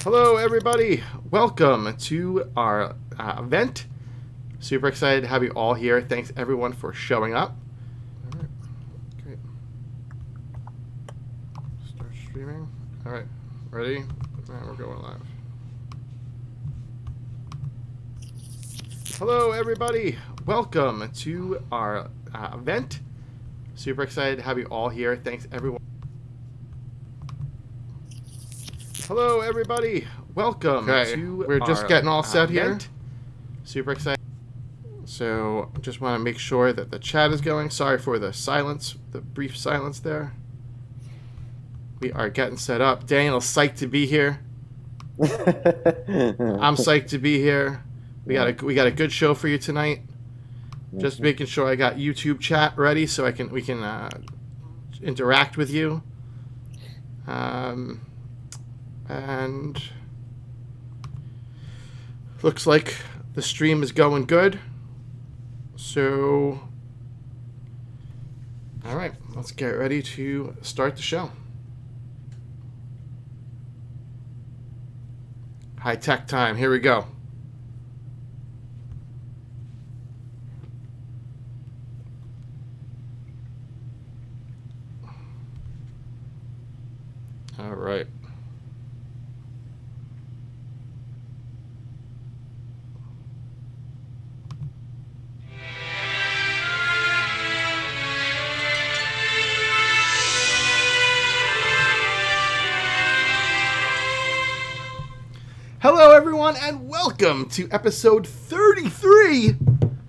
Hello, everybody. Welcome to our event. Super excited to have you all here. Thanks, everyone, for showing up. All right, great. Start streaming. All right, ready? And we're going live. Hello, everybody. Welcome to our event. Super excited to have you all here. Thanks, everyone. Hello, everybody. Welcome to we're just getting all set here. Super excited. So just want to make sure that the chat is going. Sorry for the silence, the brief silence there. We are getting set up. Daniel's psyched to be here. I'm psyched to be here. We got a good show for you tonight. Just making sure I got YouTube chat ready so we can interact with you. And looks like the stream is going good. So, all right, let's get ready to start the show. High tech time. Here we go. All right. Hello, everyone, and welcome to episode 33.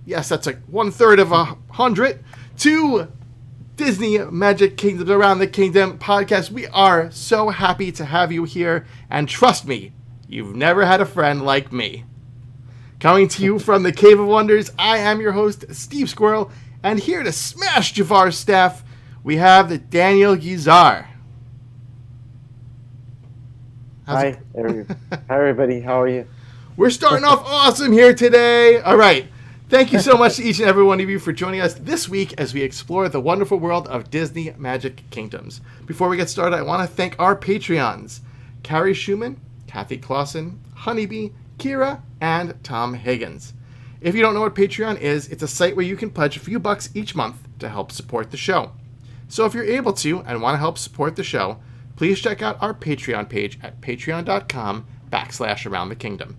Yes, that's like 1/3 of 100 to Disney Magic Kingdoms Around the Kingdom podcast. We are so happy to have you here, and trust me, you've never had a friend like me. Coming to you from the Cave of Wonders, I am your host, Stevesquirrel, and here to smash Javar's staff, we have the Daniel Guizar. Hi, everybody. How are you? We're starting off awesome here today. All right. Thank you so much to each and every one of you for joining us this week as we explore the wonderful world of Disney Magic Kingdoms. Before we get started, I want to thank our Patreons, Carrie Schumann, Kathy Clausen, Honeybee, Kira, and Tom Higgins. If you don't know what Patreon is, it's a site where you can pledge a few bucks each month to help support the show. So if you're able to and want to help support the show, please check out our Patreon page at patreon.com/AroundTheKingdom.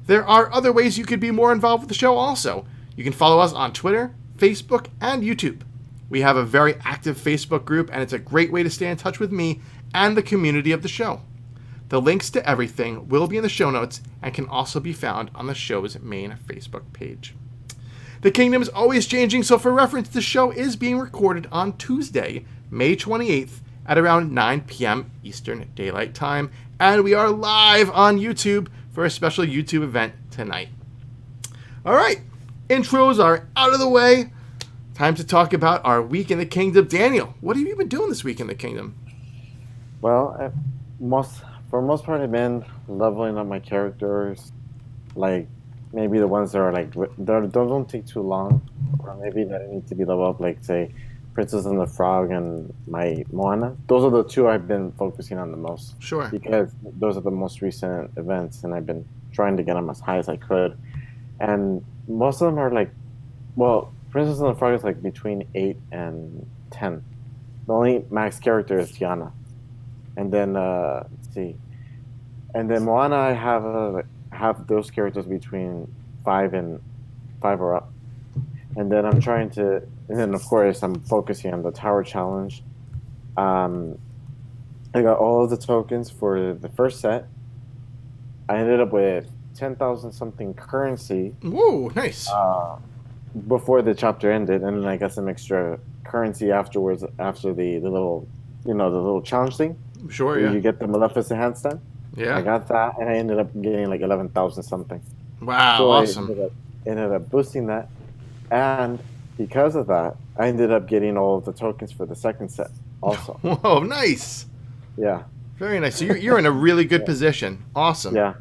There are other ways you could be more involved with the show also. You can follow us on Twitter, Facebook, and YouTube. We have a very active Facebook group, and it's a great way to stay in touch with me and the community of the show. The links to everything will be in the show notes and can also be found on the show's main Facebook page. The kingdom is always changing, so for reference, the show is being recorded on Tuesday, May 28th, at around 9 p.m. Eastern Daylight Time, and we are live on YouTube for a special YouTube event tonight. All right, intros are out of the way. Time to talk about our week in the kingdom. Daniel, what have you been doing this week in the kingdom? Well, for most part, I've been leveling up my characters, like maybe the ones that are like that don't take too long, or maybe that need to be leveled up, like say Princess and the Frog and my Moana. Those are the two I've been focusing on the most. Sure. Because those are the most recent events, and I've been trying to get them as high as I could. And most of them are like, well, Princess and the Frog is like between 8 and 10. The only max character is Tiana. And then, let's see. And then Moana, I have those characters between 5 or up. And then and then of course I'm focusing on the Tower Challenge. I got all of the tokens for the first set. I ended up with 10,000 something currency. Whoa, nice. Before the chapter ended, and then I got some extra currency afterwards after the little, the little challenge thing. Sure, yeah. You get the Maleficent handstand. Yeah. I got that, and I ended up getting like 11,000 something. Wow, so awesome. I ended up boosting that. And because of that, I ended up getting all of the tokens for the second set also. Whoa, nice. Yeah. Very nice. So you're in a really good position. Awesome. Yeah.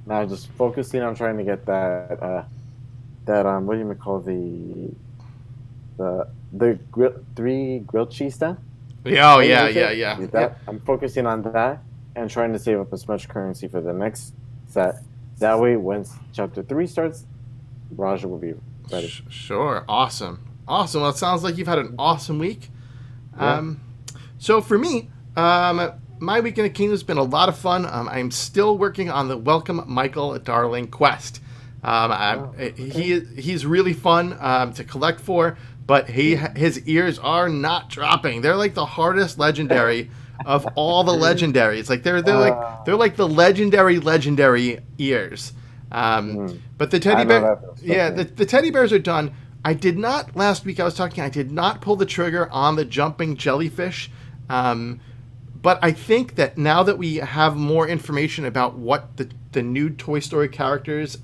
Now just focusing on trying to get that what do you call the three grilled cheese stand? Yeah, yeah. I'm focusing on that. and trying to save up as much currency for the next set. That way, once Chapter 3 starts, Rajah will be ready. Sure. Awesome. Well, it sounds like you've had an awesome week. Yeah. So for me, my week in the kingdom has been a lot of fun. I'm still working on the Welcome Michael Darling quest. He's really fun to collect for, but his ears are not dropping. They're like the hardest legendary of all the legendaries. Like they're like the legendary ears. But the teddy bear, the teddy bears are done. I did not last week. I did not pull the trigger on the jumping jellyfish. But I think that now that we have more information about what the new Toy Story characters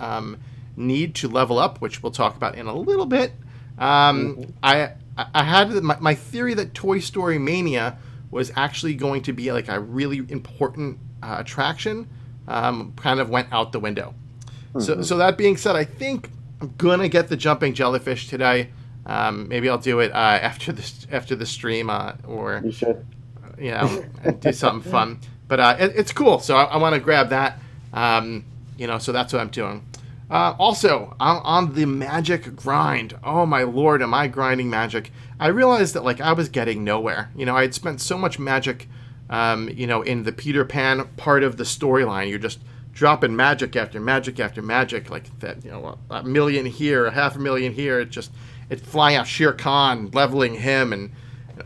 need to level up, which we'll talk about in a little bit, I had my theory that Toy Story Mania was actually going to be like a really important attraction, kind of went out the window. So that being said, I think I'm gonna get the jumping jellyfish today. Maybe I'll do it after the stream, or You should. Do something fun. But it's cool, so I want to grab that. So that's what I'm doing. Also, on the magic grind. Oh my lord, am I grinding magic? I realized that I was getting nowhere. I had spent so much magic, in the Peter Pan part of the storyline. You're just dropping magic after magic after magic, like that. A million here, a 500,000 here. It's flying out Shere Khan, leveling him, and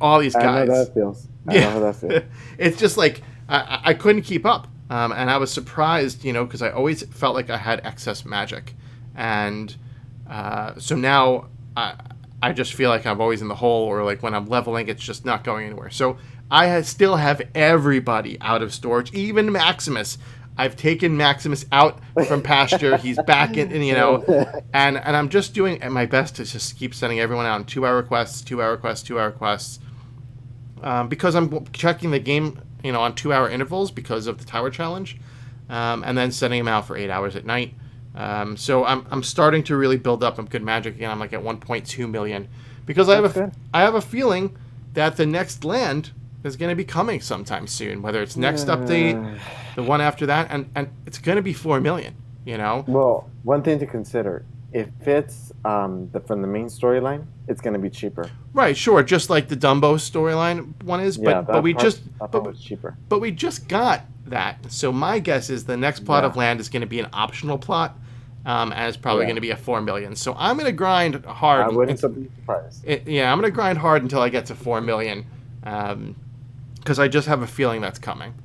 all these guys. I know how that feels. I know how that feels. It's just like I couldn't keep up, and I was surprised, because I always felt like I had excess magic, and so now I just feel like I'm always in the hole, or like when I'm leveling, it's just not going anywhere. So I still have everybody out of storage, even Maximus. I've taken Maximus out from pasture. He's back in, and I'm just doing my best to just keep sending everyone out on 2-hour quests, 2-hour quests, 2-hour quests. Because I'm checking the game, on 2-hour intervals because of the Tower Challenge, and then sending them out for 8 hours at night. So I'm starting to really build up some good magic again. I'm like at 1.2 million because I have a feeling that the next land is going to be coming sometime soon. Whether it's next update, the one after that, and it's going to be 4 million. Well, one thing to consider: if it's from the main storyline, it's going to be cheaper. Right, sure, just like the Dumbo storyline one is, but we just was cheaper. But we just got that. So my guess is the next plot of land is going to be an optional plot, and it's probably going to be a 4 million. So I'm going to grind hard. I wouldn't be surprised. I'm going to grind hard until I get to 4 million, because I just have a feeling that's coming.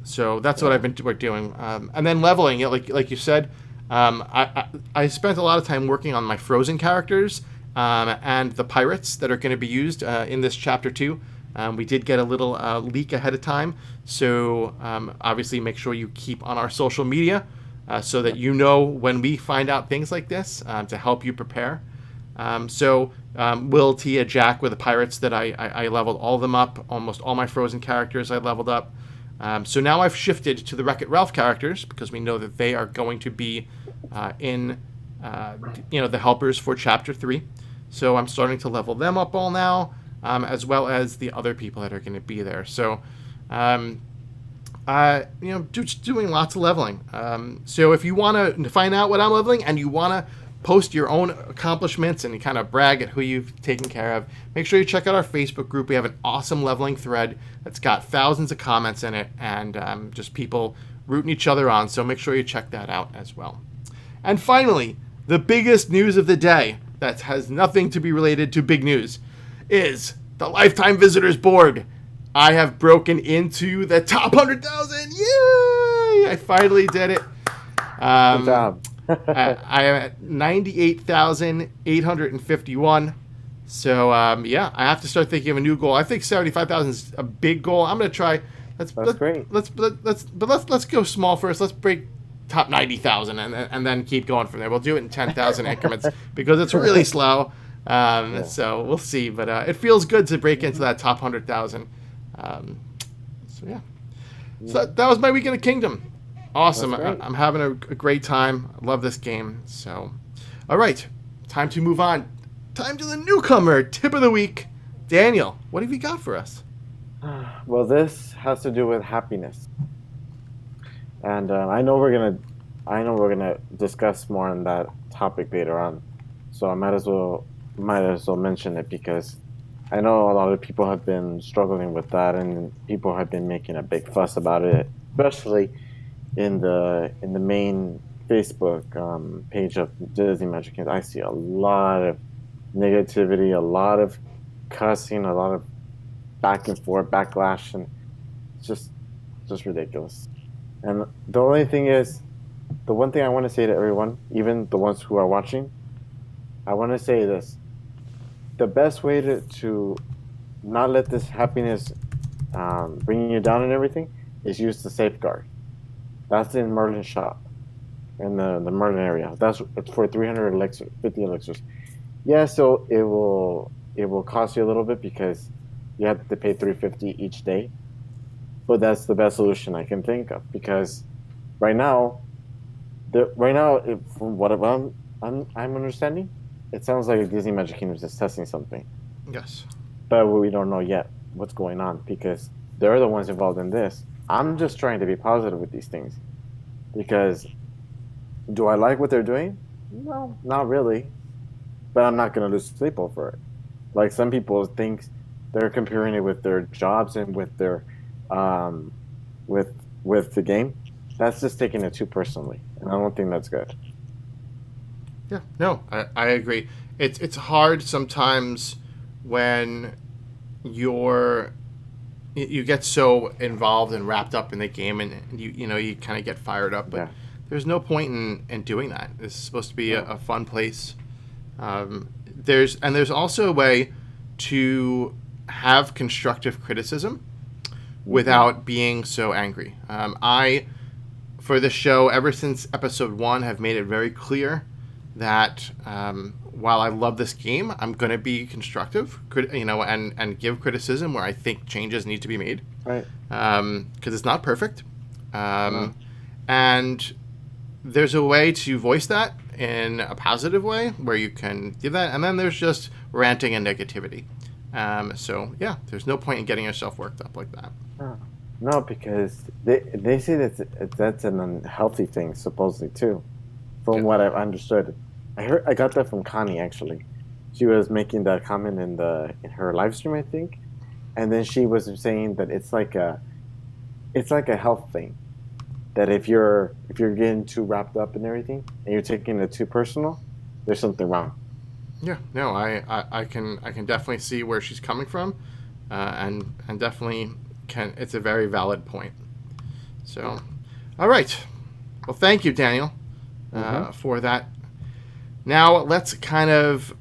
So that's what we're doing, and then leveling. Like you said. I spent a lot of time working on my Frozen characters and the pirates that are going to be used in this Chapter 2. We did get a little leak ahead of time, so obviously make sure you keep on our social media so that when we find out things like this to help you prepare. Will, Tia, Jack were the pirates that I leveled all of them up. Almost all my Frozen characters I leveled up. So now I've shifted to the Wreck-It Ralph characters because we know that they are going to be in the helpers for Chapter 3. So I'm starting to level them up all now, as well as the other people that are going to be there. So, just doing lots of leveling. So if you want to find out what I'm leveling and you want to post your own accomplishments and kind of brag at who you've taken care of, make sure you check out our Facebook group. We have an awesome leveling thread that's got thousands of comments in it and just people rooting each other on. So make sure you check that out as well. And finally, the biggest news of the day that has nothing to be related to big news is the Lifetime Visitors Board. I have broken into the top 100,000. Yay! I finally did it. Good job. I am at 98,851. So I have to start thinking of a new goal. I think 75,000 is a big goal. I'm going to try. That's great. Let's go small first. Let's break top 90,000 and then keep going from there. We'll do it in 10,000 increments because it's really slow. So we'll see. But it feels good to break into that top 100,000. So that was my week in the kingdom. Awesome. I'm having a great time. I love this game. So, all right. Time to move on. Time to the newcomer tip of the week. Daniel, what have you got for us? Well, this has to do with happiness, and I know we're gonna discuss more on that topic later on. So I might as well mention it because I know a lot of people have been struggling with that, and people have been making a big fuss about it, especially in the main Facebook page of Disney Magic Kingdom. I see a lot of negativity, a lot of cussing, a lot of back and forth backlash, and it's just ridiculous. And the only thing is, the one thing I want to say to everyone, even the ones who are watching, I want to say this: the best way to not let this happiness bring you down and everything is use the safeguard. That's in Merlin shop in the Merlin area. That's it's for 300 elixir, 50 elixirs. Yeah, so it will cost you a little bit because you have to pay 350 each day. But that's the best solution I can think of because right now, from what I'm understanding, it sounds like Disney Magic Kingdom is testing something, Yes. but we don't know yet what's going on because they're the ones involved in this. I'm just trying to be positive with these things because do I like what they're doing? No, not really. But I'm not going to lose sleep over it. Like some people think they're comparing it with their jobs and with their um, with the game. That's just taking it too personally, and I don't think that's good. Yeah. No, I agree. It's hard sometimes when you're you get so involved and wrapped up in the game, and you kind of get fired up. But Yeah. there's no point in doing that. This is supposed to be No. a fun place. There's also a way to have constructive criticism Hmm. without being so angry. I for this show ever since episode 1 have made it very clear that while I love this game, I'm going to be constructive, and give criticism where I think changes need to be made Right. because it's not perfect. No. Um, and there's a way to voice that in a positive way where you can do that, and then there's just ranting and negativity. So yeah, there's no point in getting yourself worked up like that. No. No, because they say that's an unhealthy thing supposedly too, from Yeah. what I've understood. I got that from Connie actually. She was making that comment in her live stream, I think, and then she was saying that it's like a health thing. That if you're getting too wrapped up in everything and you're taking it too personal, there's something wrong. Yeah, no, I can definitely see where she's coming from, and definitely can. It's a very valid point. So, all right. Well, thank you, Daniel, Mm-hmm. for that. Now let's kind of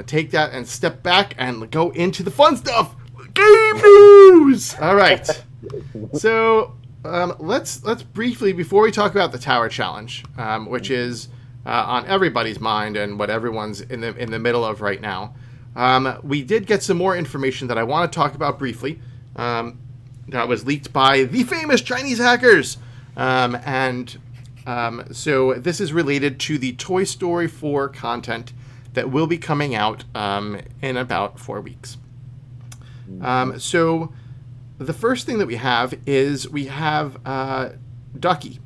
take that and step back and go into the fun stuff. Game news. All right. So let's briefly before we talk about the Tower Challenge, which is on everybody's mind and what everyone's in the middle of right now. We did get some more information that I want to talk about briefly. That was leaked by the famous Chinese hackers, and so this is related to the Toy Story 4 content that will be coming out in about 4 weeks. Mm-hmm. So the first thing that we have Ducky.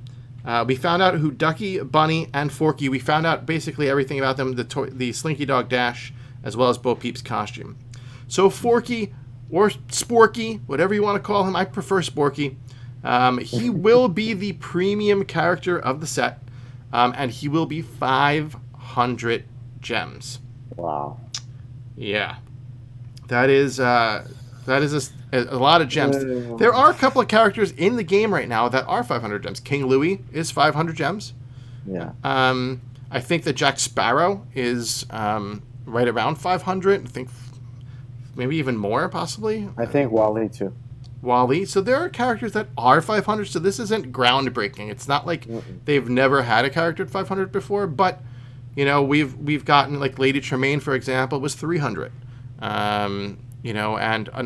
We found out who Ducky, Bunny, and Forky. We found out basically everything about them, the Slinky Dog Dash, as well as Bo Peep's costume. So Forky, or Sporky, whatever you want to call him, I prefer Sporky. He will be the premium character of the set, and he will be 500 gems. Wow. Yeah, that is a lot of gems. There Uh, are a couple of characters in the game right now that are 500 gems. King Louie is 500 gems. Yeah. I think that Jack Sparrow is right around 500. I think maybe even more, possibly. I think Wally too. Wally. So there are characters that are 500. So this isn't groundbreaking. It's not like Mm-mm. they've never had a character at 500 before. But we've gotten like Lady Tremaine, for example, was 300. And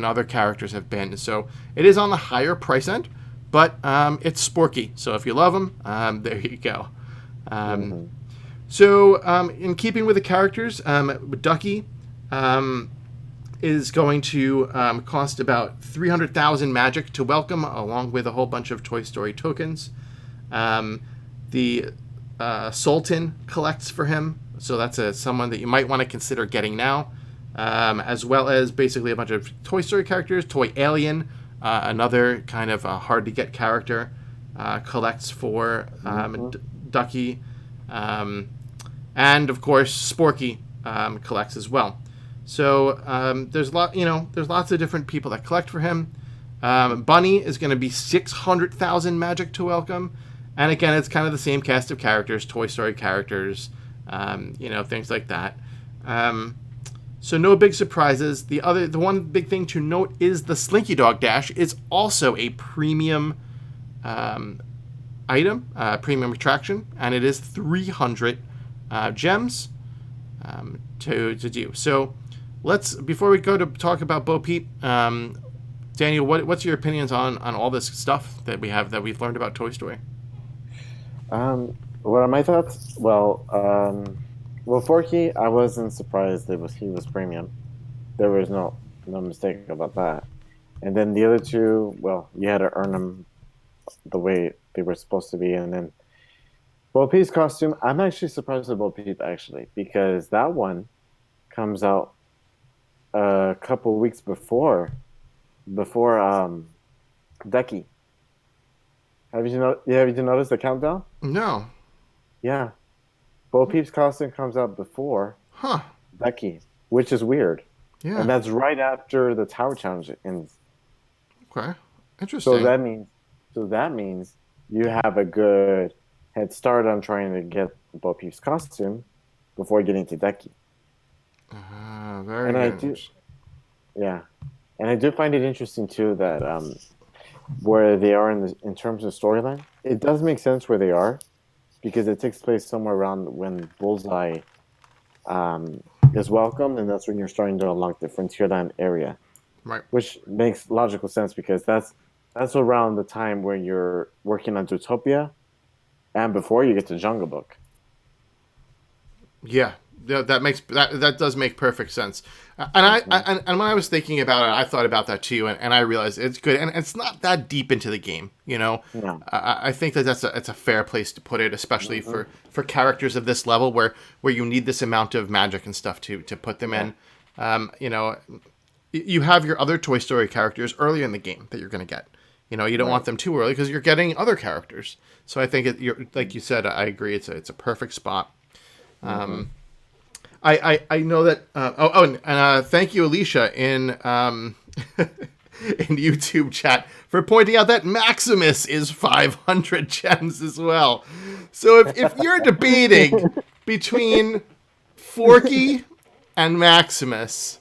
other characters have been. So it is on the higher price end, but it's Sporky. So if you love him, there you go. Um, Mm-hmm. so in keeping with the characters, Ducky is going to cost about 300,000 magic to welcome, along with a whole bunch of Toy Story tokens. The Sultan collects for him, so that's someone that you might want to consider getting now, as well as basically a bunch of Toy Story characters. Toy Alien, another kind of hard-to-get character, collects for Ducky. And, of course, Sporky collects as well. So there's lots of different people that collect for him. Bunny is going to be 600,000 magic to welcome, and again, it's kind of the same cast of characters, Toy Story characters, things like that. So no big surprises. The one big thing to note is the Slinky Dog Dash is also a premium item, premium attraction, and it is 300 gems to do. So before we go to talk about Bo Peep, Daniel, what's your opinions on all this stuff that we've learned about Toy Story? What are my thoughts? Well, Forky, I wasn't surprised he was premium. There was no mistake about that. And then the other two, well, you had to earn them the way they were supposed to be. And then Bo Peep's costume, I'm actually surprised with Bo Peep, actually, because that one comes out a couple weeks before Ducky. Have you noticed the countdown? No. Yeah. Bo Peep's costume comes out before Ducky, which is weird. Yeah. And that's right after the Tower Challenge ends. Okay. Interesting. So that means you have a good head start on trying to get Bo Peep's costume before getting to Ducky. Very good. And I do find it interesting too that where they are in terms of storyline, it does make sense where they are, because it takes place somewhere around when Bullseye is welcomed, and that's when you're starting to unlock the Frontierland area. Right. Which makes logical sense, because that's around the time where you're working on Zootopia, and before you get to Jungle Book. Yeah, that does make perfect sense. And when I was thinking about it, I thought about that too, and I realized it's good, and it's not that deep into the game, No. I think it's a fair place to put it, especially for characters of this level where you need this amount of magic and stuff to put them in. You have your other Toy Story characters earlier in the game that you're going to get. You don't want them too early because you're getting other characters. So I think you're like you said, I agree. It's a perfect spot. I know that. And thank you, Alicia, in in YouTube chat for pointing out that Maximus is 500 gems as well. So if you're debating between Forky and Maximus,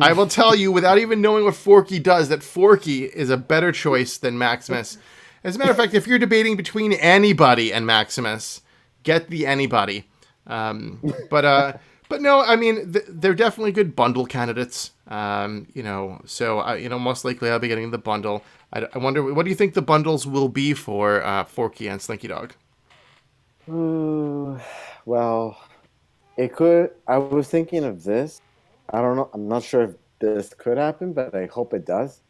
I will tell you, without even knowing what Forky does, that Forky is a better choice than Maximus. As a matter of fact, if you're debating between anybody and Maximus, get the anybody. But no, I mean, they're definitely good bundle candidates. So most likely I'll be getting the bundle. I wonder, what do you think the bundles will be for Forky and Slinky Dog? Well, it could. I was thinking of this. I don't know. I'm not sure if this could happen, but I hope it does.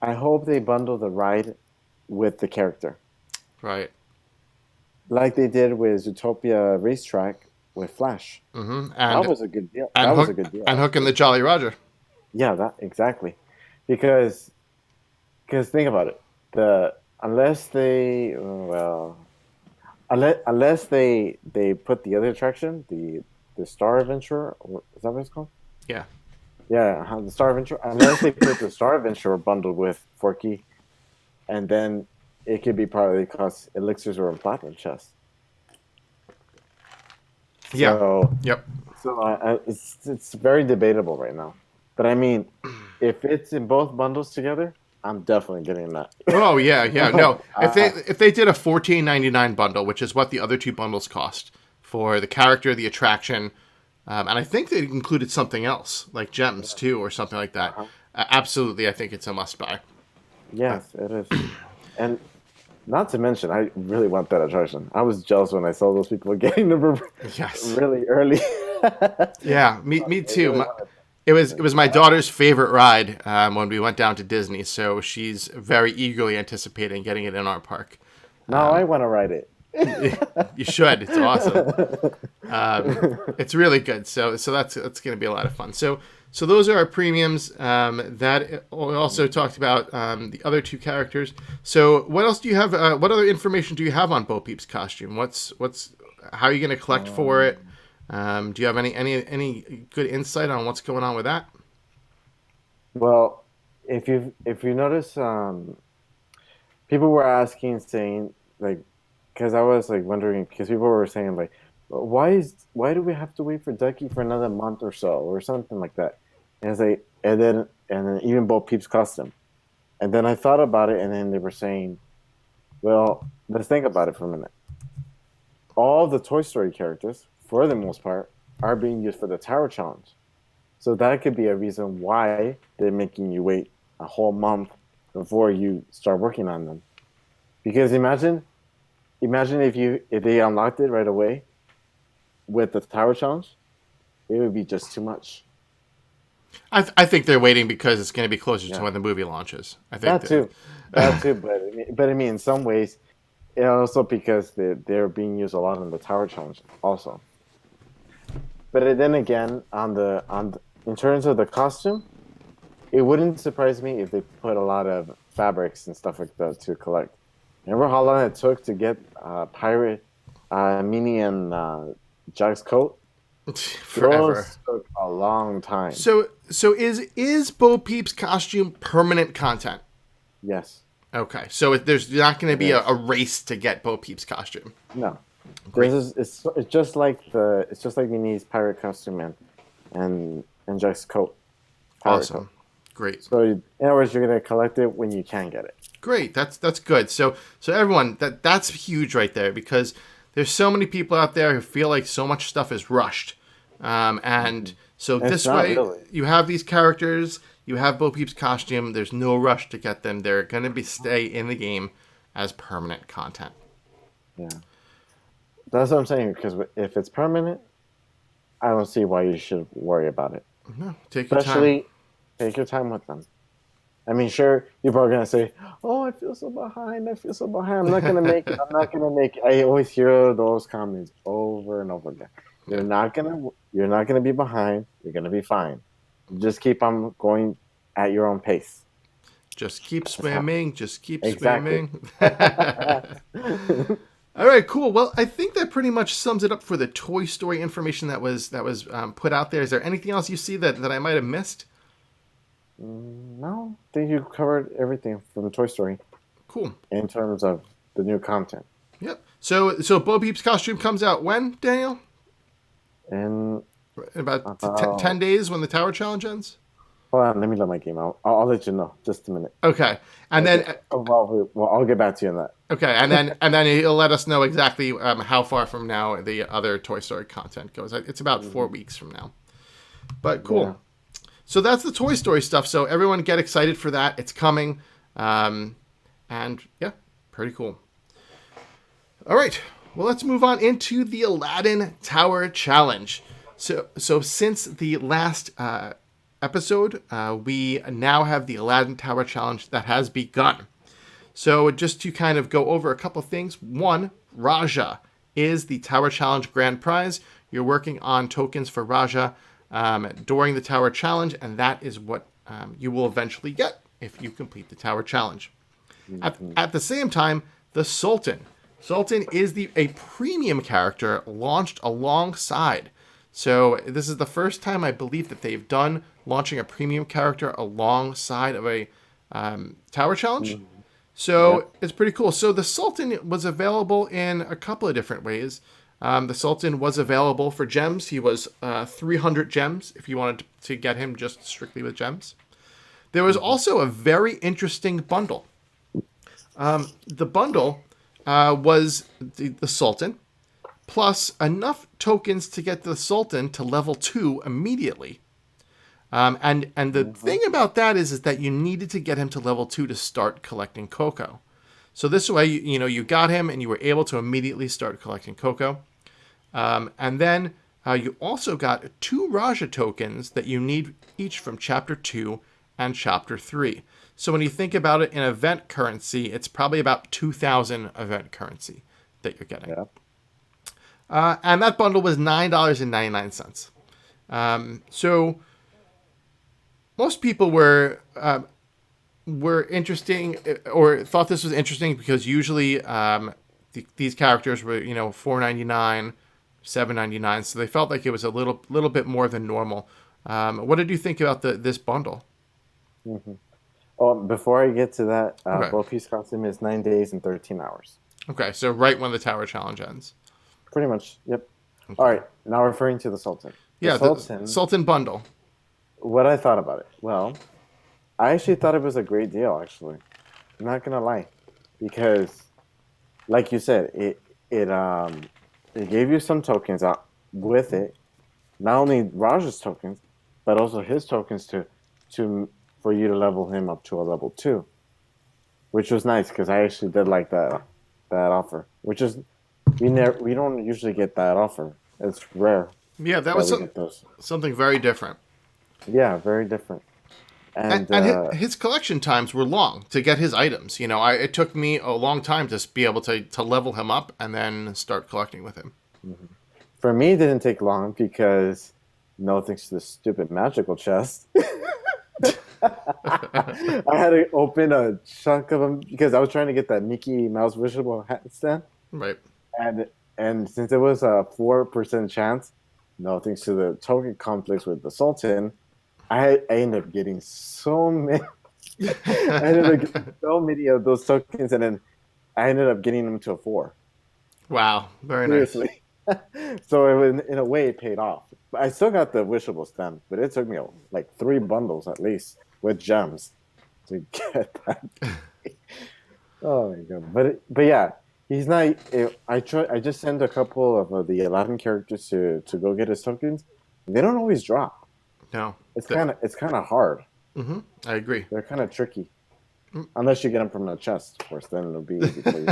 I hope they bundle the ride with the character. Right. Like they did with Zootopia Racetrack with Flash. Mm-hmm. That was a good deal. And Hook and the Jolly Roger. Yeah, that exactly. Because think about it. Unless they put the other attraction, the Star Adventurer, or is that what it's called? Yeah. Yeah, the Star Adventurer. Unless they put the Star Adventurer bundled with Forky, and then it could be probably because elixirs or a platinum chest. Yeah. So, yep. So it's very debatable right now. But I mean, if it's in both bundles together, I'm definitely getting that. Oh yeah. No, if they did a $14.99 bundle, which is what the other two bundles cost for the character, the attraction, and I think they included something else like gems too, or something like that. Absolutely, I think it's a must buy. Yes, it is. And not to mention, I really want that attraction. I was jealous when I saw those people getting them really early. Yeah, me too. It was my daughter's favorite ride when we went down to Disney, so she's very eagerly anticipating getting it in our park. Now I want to ride it. You should. It's awesome. It's really good. So that's going to be a lot of fun. So those are our premiums. That we also talked about the other two characters. So what else do you have? What other information do you have on Bo Peep's costume? How are you going to collect for it? Do you have any good insight on what's going on with that? Well, if you notice, people were asking, saying like, because I was like wondering, because people were saying like, why do we have to wait for Ducky for another month or so or something like that? And it's like, and then even Bo Peep's costume, and then I thought about it, and then they were saying, well, let's think about it for a minute. All the Toy Story characters, for the most part, are being used for the Tower Challenge. So that could be a reason why they're making you wait a whole month before you start working on them. Because imagine if they unlocked it right away with the Tower Challenge, it would be just too much. I think they're waiting because it's going to be closer to when the movie launches. I think that too. But I mean, in some ways, it also because they're being used a lot in the Tower Challenge also. But then again, in terms of the costume, it wouldn't surprise me if they put a lot of fabrics and stuff like that to collect. Remember how long it took to get Pirate, Minnie, and Jack's coat? Forever. Those took a long time. So is Bo Peep's costume permanent content? Yes. Okay, so there's not going to be a race to get Bo Peep's costume. No. It's just like Minnie's pirate costume and Jack's coat. Awesome. Coat. Great. So in other words, you're gonna collect it when you can get it. Great. That's good. So everyone, that's huge right there, because there's so many people out there who feel like so much stuff is rushed. And so this way, really. You have these characters, you have Bo Peep's costume, there's no rush to get them. They're going to stay in the game as permanent content. Yeah. That's what I'm saying, because if it's permanent, I don't see why you should worry about it. No, take your time. Take your time with them. I mean, sure, people are going to say, oh, I feel so behind. I'm not going to make it. I always hear those comments over and over again. You're not gonna be behind. You're gonna be fine. Just keep on going at your own pace. Just keep swimming. Exactly. All right, cool. Well, I think that pretty much sums it up for the Toy Story information that was put out there. Is there anything else you see that I might have missed? No, I think you covered everything from Toy Story. Cool. In terms of the new content. Yep. So Bo Peep's costume comes out when, Daniel? In about 10 days when the Tower Challenge ends? Hold on, let me let my game out. I'll let you know. Just a minute. Okay. And then... Well, I'll get back to you on that. Okay, and then he'll let us know exactly how far from now the other Toy Story content goes. It's about 4 weeks from now. But cool. Yeah. So that's the Toy Story stuff. So everyone get excited for that. It's coming. And yeah, pretty cool. All right. Well, let's move on into the Aladdin Tower Challenge. So since the last episode, we now have the Aladdin Tower Challenge that has begun. So just to kind of go over a couple things. One, Rajah is the Tower Challenge grand prize. You're working on tokens for Rajah during the Tower Challenge, and that is what you will eventually get if you complete the Tower Challenge. Mm-hmm. At the same time, the Sultan. Sultan is a premium character launched alongside. So this is the first time I believe that they've done launching a premium character alongside of a Tower Challenge. Mm-hmm. So It's pretty cool. So the Sultan was available in a couple of different ways. The Sultan was available for gems. He was 300 gems if you wanted to get him just strictly with gems. There was also a very interesting bundle. The bundle was the Sultan, plus enough tokens to get the Sultan to level 2 immediately. And the thing about that is that you needed to get him to level 2 to start collecting Coco. So this way, you got him and you were able to immediately start collecting Coco. And then You also got 2 Rajah tokens that you need each from Chapter 2 and Chapter 3. So when you think about it in event currency, it's probably about 2,000 event currency that you're getting. Yeah. And that bundle was $9.99. So most people were interesting or thought this was interesting because usually these characters were, $4.99, $7.99, so they felt like it was a little bit more than normal. What did you think about this bundle? Mm-hmm. Oh, before I get to that, Okay. World Peace costume is 9 days and 13 hours. Okay, so right when the Tower Challenge ends. Pretty much, yep. Okay. All right, now referring to the Sultan. The Sultan bundle. What I thought about it? Well, I actually thought it was a great deal, actually. I'm not going to lie. Because, like you said, it gave you some tokens out with it. Not only Raj's tokens, but also his tokens for you to level him up to a level 2. Which was nice, because I actually did like that offer. Which is, we don't usually get that offer. It's rare. Yeah, that was something very different. Yeah, very different. And his collection times were long to get his items. It took me a long time to be able to level him up and then start collecting with him. Mm-hmm. For me, it didn't take long because, no thanks to the stupid magical chest, I had to open a chunk of them because I was trying to get that Mickey Mouse wishable hat stand. Right. And since it was a 4% chance, no thanks to the token conflicts with the Sultan, I ended up getting so many. I ended up getting so many of those tokens, and then I ended up getting them to a 4. Wow, very Seriously. Nice. So it was, in a way, it paid off. I still got the wishable stem, but it took me like 3 bundles at least with gems to get that. Oh my god! But yeah, he's not. I just sent a couple of the Aladdin characters to go get his tokens. They don't always drop. No, it's kind of hard. Mm-hmm. I agree. They're kind of tricky. Unless you get them from the chest, of course, then it'll be easy for you.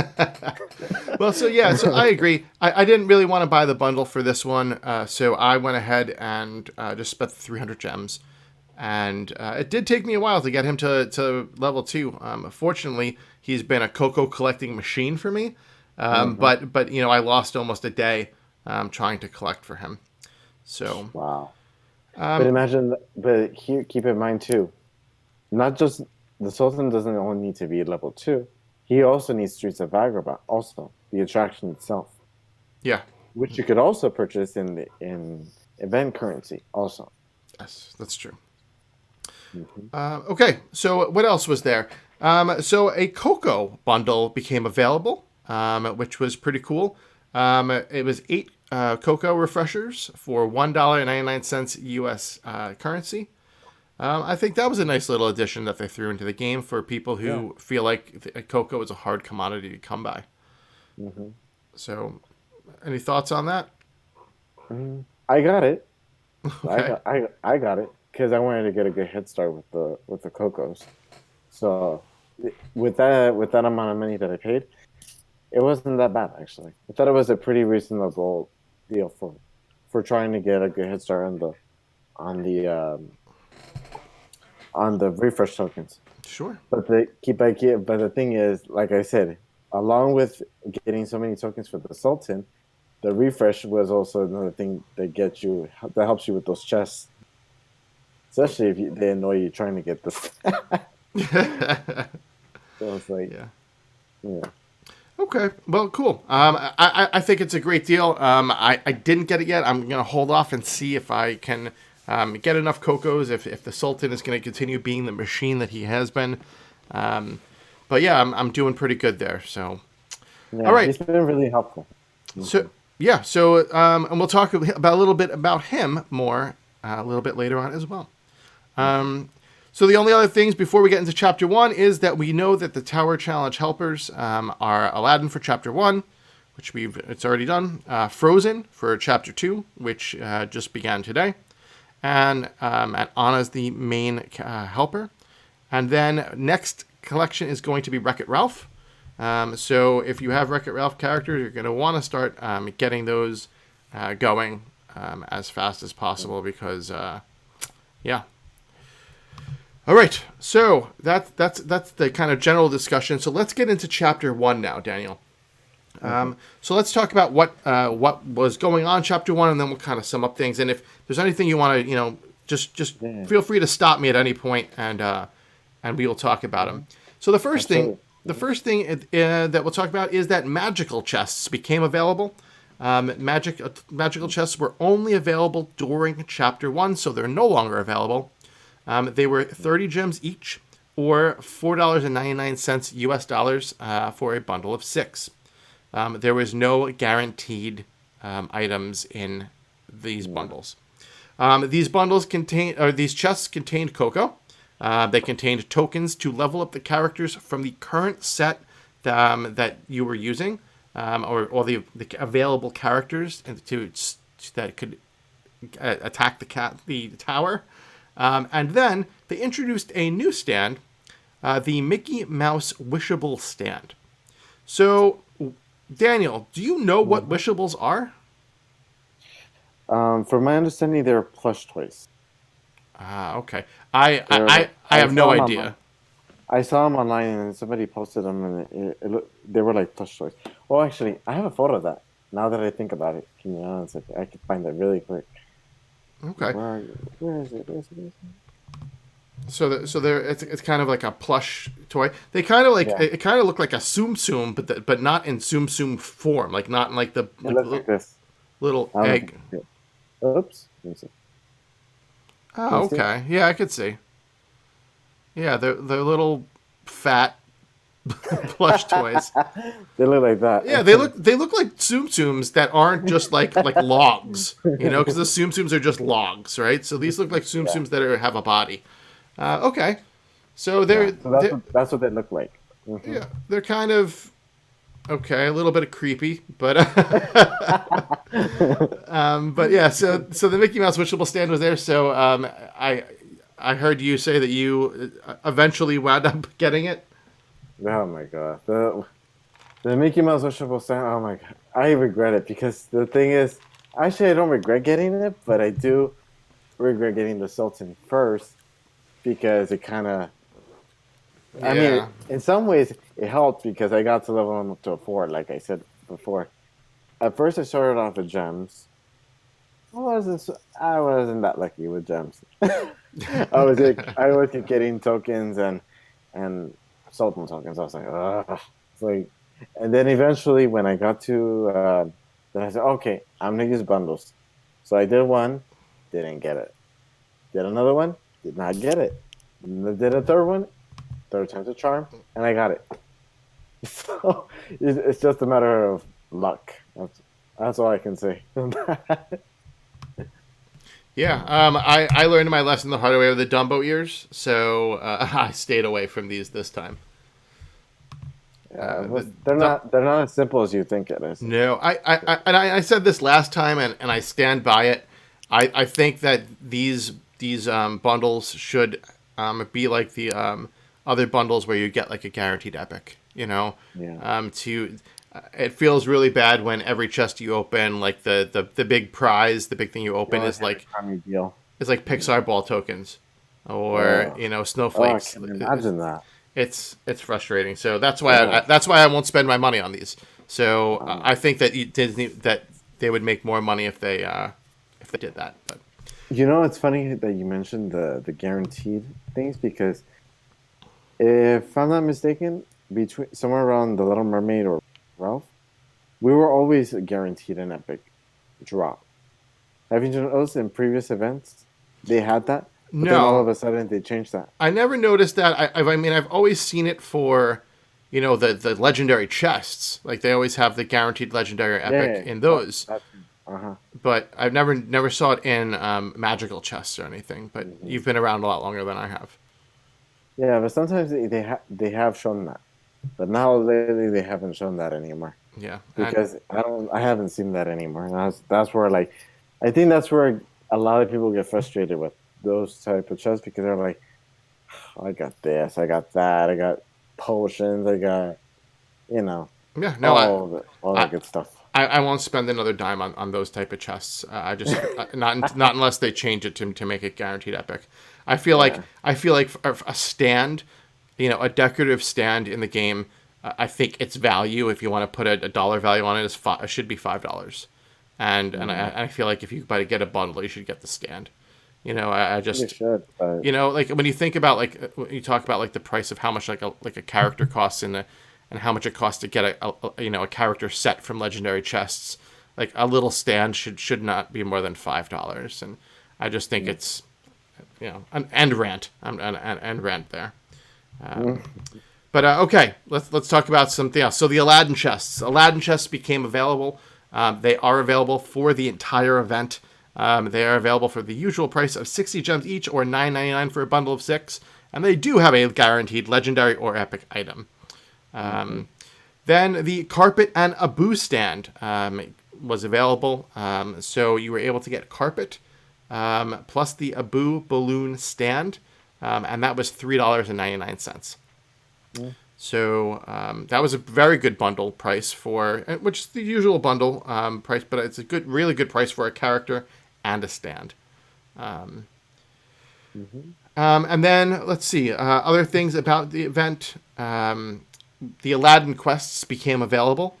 Well, so I agree. I didn't really want to buy the bundle for this one, so I went ahead and just spent 300 gems. And it did take me a while to get him to level 2. Fortunately, he's been a cocoa collecting machine for me. But I lost almost a day trying to collect for him. So wow. But here, keep in mind too, not just the Sultan doesn't only need to be level 2. He also needs Streets of Agrabah, also the attraction itself. Yeah. Which you could also purchase in event currency, also. Yes, that's true. Mm-hmm. Okay, so what else was there? So a cocoa bundle became available, which was pretty cool. It was 8 cocoa refreshers for $1.99 US currency. I think that was a nice little addition that they threw into the game for people who feel like cocoa is a hard commodity to come by. Mm-hmm. So, any thoughts on that? I got it. Okay. I got it because I wanted to get a good head start with the cocos. So, with that amount of money that I paid, it wasn't that bad actually. I thought it was a pretty reasonable deal for trying to get a good head start on the refresh tokens. Sure. But the thing is, like I said, along with getting so many tokens for the Sultan, the refresh was also another thing that helps you with those chests. Especially if they annoy you trying to get this. So it's like, yeah. Okay, well, cool. I think it's a great deal. I didn't get it yet. I'm going to hold off and see if I can get enough cocos, if the Sultan is going to continue being the machine that he has been. But yeah, I'm doing pretty good there. So, yeah, all right. He's been really helpful. So and we'll talk about a little bit about him more a little bit later on as well. So the only other things before we get into Chapter 1 is that we know that the Tower Challenge helpers are Aladdin for Chapter 1, which it's already done, Frozen for Chapter 2, which just began today, and Anna's the main helper. And then next collection is going to be Wreck-It Ralph. So if you have Wreck-It Ralph characters, you're going to want to start getting those going as fast as possible because, yeah. All right, so that's the kind of general discussion. So let's get into chapter 1 now, Daniel. So let's talk about what was going on in chapter 1, and then we'll kind of sum up things. And if there's anything you want to, just feel free to stop me at any point, and we will talk about them. So the first thing that we'll talk about is that magical chests became available. Magical chests were only available during chapter 1, so they're no longer available. They were 30 gems each, or $4.99 US dollars for a bundle of 6. There was no guaranteed items in these bundles. These chests contained cocoa. They contained tokens to level up the characters from the current set that you were using, or the available characters that could attack the tower. And then they introduced a new stand, the Mickey Mouse Wishable Stand. So, Daniel, do you know what wishables are? From my understanding, they're plush toys. Okay. I have no idea. I saw them online, and somebody posted them, and they were like plush toys. Well, actually, I have a photo of that. Now that I think about it, can you honestly, I could find that really quick. Okay. Where is it? So it's kind of like a plush toy. They kind of it kind of look like a Tsum Tsum, but not in Tsum Tsum form, like not in like the like this. Little egg. Oops. Oh, okay. Yeah, I could see. Yeah, they're little fat plush toys. They look like that. Yeah, they look like Tsum Tsums that aren't just like logs, because the Tsum Tsums are just logs, right? So these look like Tsum Tsums that have a body. Okay, so that's what they look like. Mm-hmm. Yeah, they're kind of okay, a little bit of creepy, but but yeah. So the Mickey Mouse Wishable Stand was there. So I heard you say that you eventually wound up getting it. Oh my god, the Mickey Mouse Wishable Stand. Oh my god, I regret it because the thing is, actually, I don't regret getting it, but I do regret getting the Sultan first because it kind of. I mean, in some ways, it helped because I got to level him up to a 4, like I said before. At first, I started off with gems. I wasn't that lucky with gems. I was getting tokens and Sultan tokens. I was like, ugh. It's like, and then eventually, when I got to, then I said, okay, I'm gonna use bundles. So I did one, didn't get it. Did another one, did not get it. Did a third one. Third time's a charm, and I got it. So it's just a matter of luck. That's all I can say. Yeah, I learned my lesson the hard way with the Dumbo ears, so I stayed away from these this time. They're not as simple as you think it is. No, I said this last time, and I stand by it. I think that these bundles should be like the other bundles where you get like a guaranteed epic, Yeah. It feels really bad when every chest you open, like the big prize, the big thing you open is like Pixar ball tokens, or snowflakes. Oh, I can imagine that. It's frustrating. So that's why I won't spend my money on these. So I think that Disney that they would make more money if they did that. But it's funny that you mentioned the guaranteed things because. If I'm not mistaken, between somewhere around The Little Mermaid or Ralph, we were always guaranteed an epic drop. Have you noticed in previous events they had that? But then all of a sudden they changed that. I never noticed that. I've always seen it for, the legendary chests. Like they always have the guaranteed legendary epic in those. But I've never saw it in magical chests or anything. But you've been around a lot longer than I have. Yeah, but sometimes they have shown that, but now lately they haven't shown that anymore. Yeah, because I haven't seen that anymore. And that's where I think that's where a lot of people get frustrated with those type of chests because they're like, oh, I got this, I got that, I got potions, I got, all that good stuff. I won't spend another dime on those type of chests. I just not unless they change it to make it guaranteed epic. I feel like a stand, a decorative stand in the game. I think its value, if you want to put a dollar value on it, should be $5. And I feel like if you get a bundle, you should get the stand. I just You should, but like when you think about when you talk about the price of how much like a character costs and how much it costs to get a character set from legendary chests, like a little stand should not be more than $5. And I just think it's an end rant. I'm an end rant there. But okay, let's talk about something else. So the Aladdin chests. Aladdin chests became available. They are available for the entire event. They are available for the usual price of 60 gems each, or $9.99 for a bundle of 6. And they do have a guaranteed legendary or epic item. Then the carpet and Abu stand was available. So you were able to get carpet plus the Abu balloon stand. And that was $3.99. So that was a very good bundle price which is the usual bundle price, but it's a really good price for a character and a stand. And then let's see other things about the event. The Aladdin quests became available.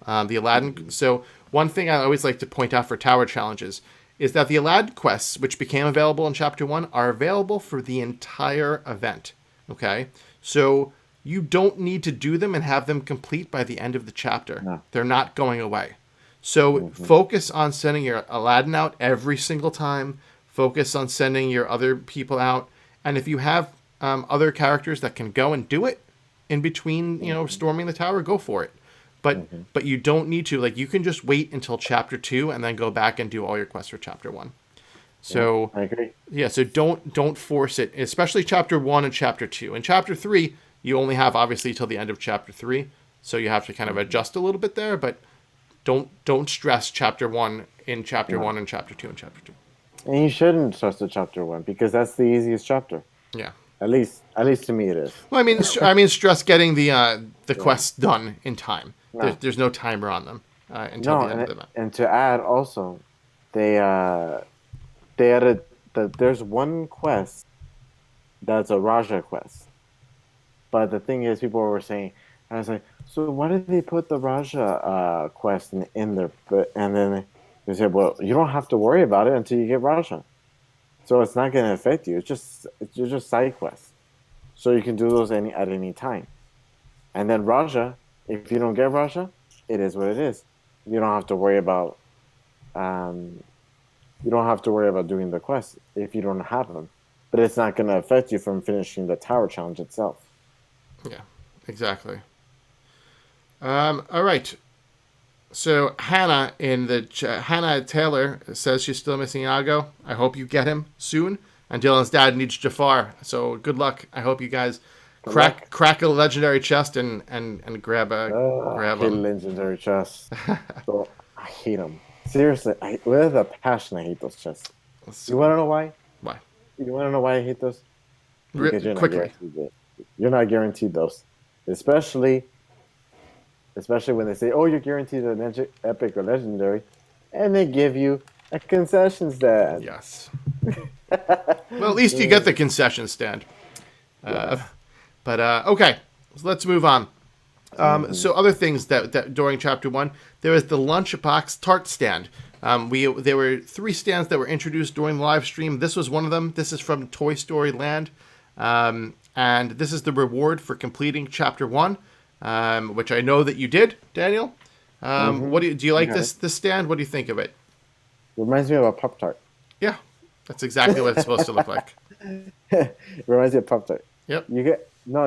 So one thing I always like to point out for tower challenges is that the Aladdin quests, which became available in Chapter 1, are available for the entire event. Okay, so you don't need to do them and have them complete by the end of the chapter. No. They're not going away. So focus on sending your Aladdin out every single time. Focus on sending your other people out. And if you have other characters that can go and do it in between, storming the tower, go for it. But you don't need to. You can just wait until Chapter 2 and then go back and do all your quests for Chapter 1. So I agree. Yeah, so don't force it, especially Chapter 1 and Chapter 2. In Chapter 3, you only have obviously till the end of Chapter 3, so you have to kind of adjust a little bit there, but don't stress Chapter 1 in Chapter 1 and Chapter 2 and Chapter 2. And you shouldn't stress the Chapter 1 because that's the easiest chapter. Yeah. At least to me it is. Well, I mean stress getting the quests done in time. No. There's no timer on them until the end of the event. And to add also, they added that there's one quest that's a Rajah quest. But the thing is, people were saying, I was like, so why did they put the Rajah quest in there? And then they said, well, you don't have to worry about it until you get Rajah. So it's not going to affect you. It's just side quests. So you can do those at any time. And then Rajah, if you don't get Rajah, it is what it is. You don't have to worry about doing the quests if you don't have them. But it's not going to affect you from finishing the tower challenge itself. Yeah, exactly. All right. So Hannah Hannah Taylor says she's still missing Iago. I hope you get him soon. And Dylan's dad needs Jafar. So good luck. I hope you guys crack a legendary chest and grab him. I hate legendary chests. So I hate them. Seriously, with a passion, I hate those chests. You want to know why? Why? You want to know why I hate those? Because you're not quickly. guaranteed it. You're not guaranteed those, especially when they say, "Oh, you're guaranteed an epic or legendary," and they give you a concession stand. Yes. Well, at least you get the concession stand. Yes. But okay, so let's move on. So other things that during Chapter 1, there was the lunchbox tart stand. There were 3 stands that were introduced during the live stream. This was one of them. This is from Toy Story Land. And this is the reward for completing Chapter 1, which I know that you did, Daniel. What do you like this stand? What do you think of it? Reminds me of a Pop-Tart. Yeah, that's exactly what it's supposed to look like. Reminds me of Pop-Tart. Yep.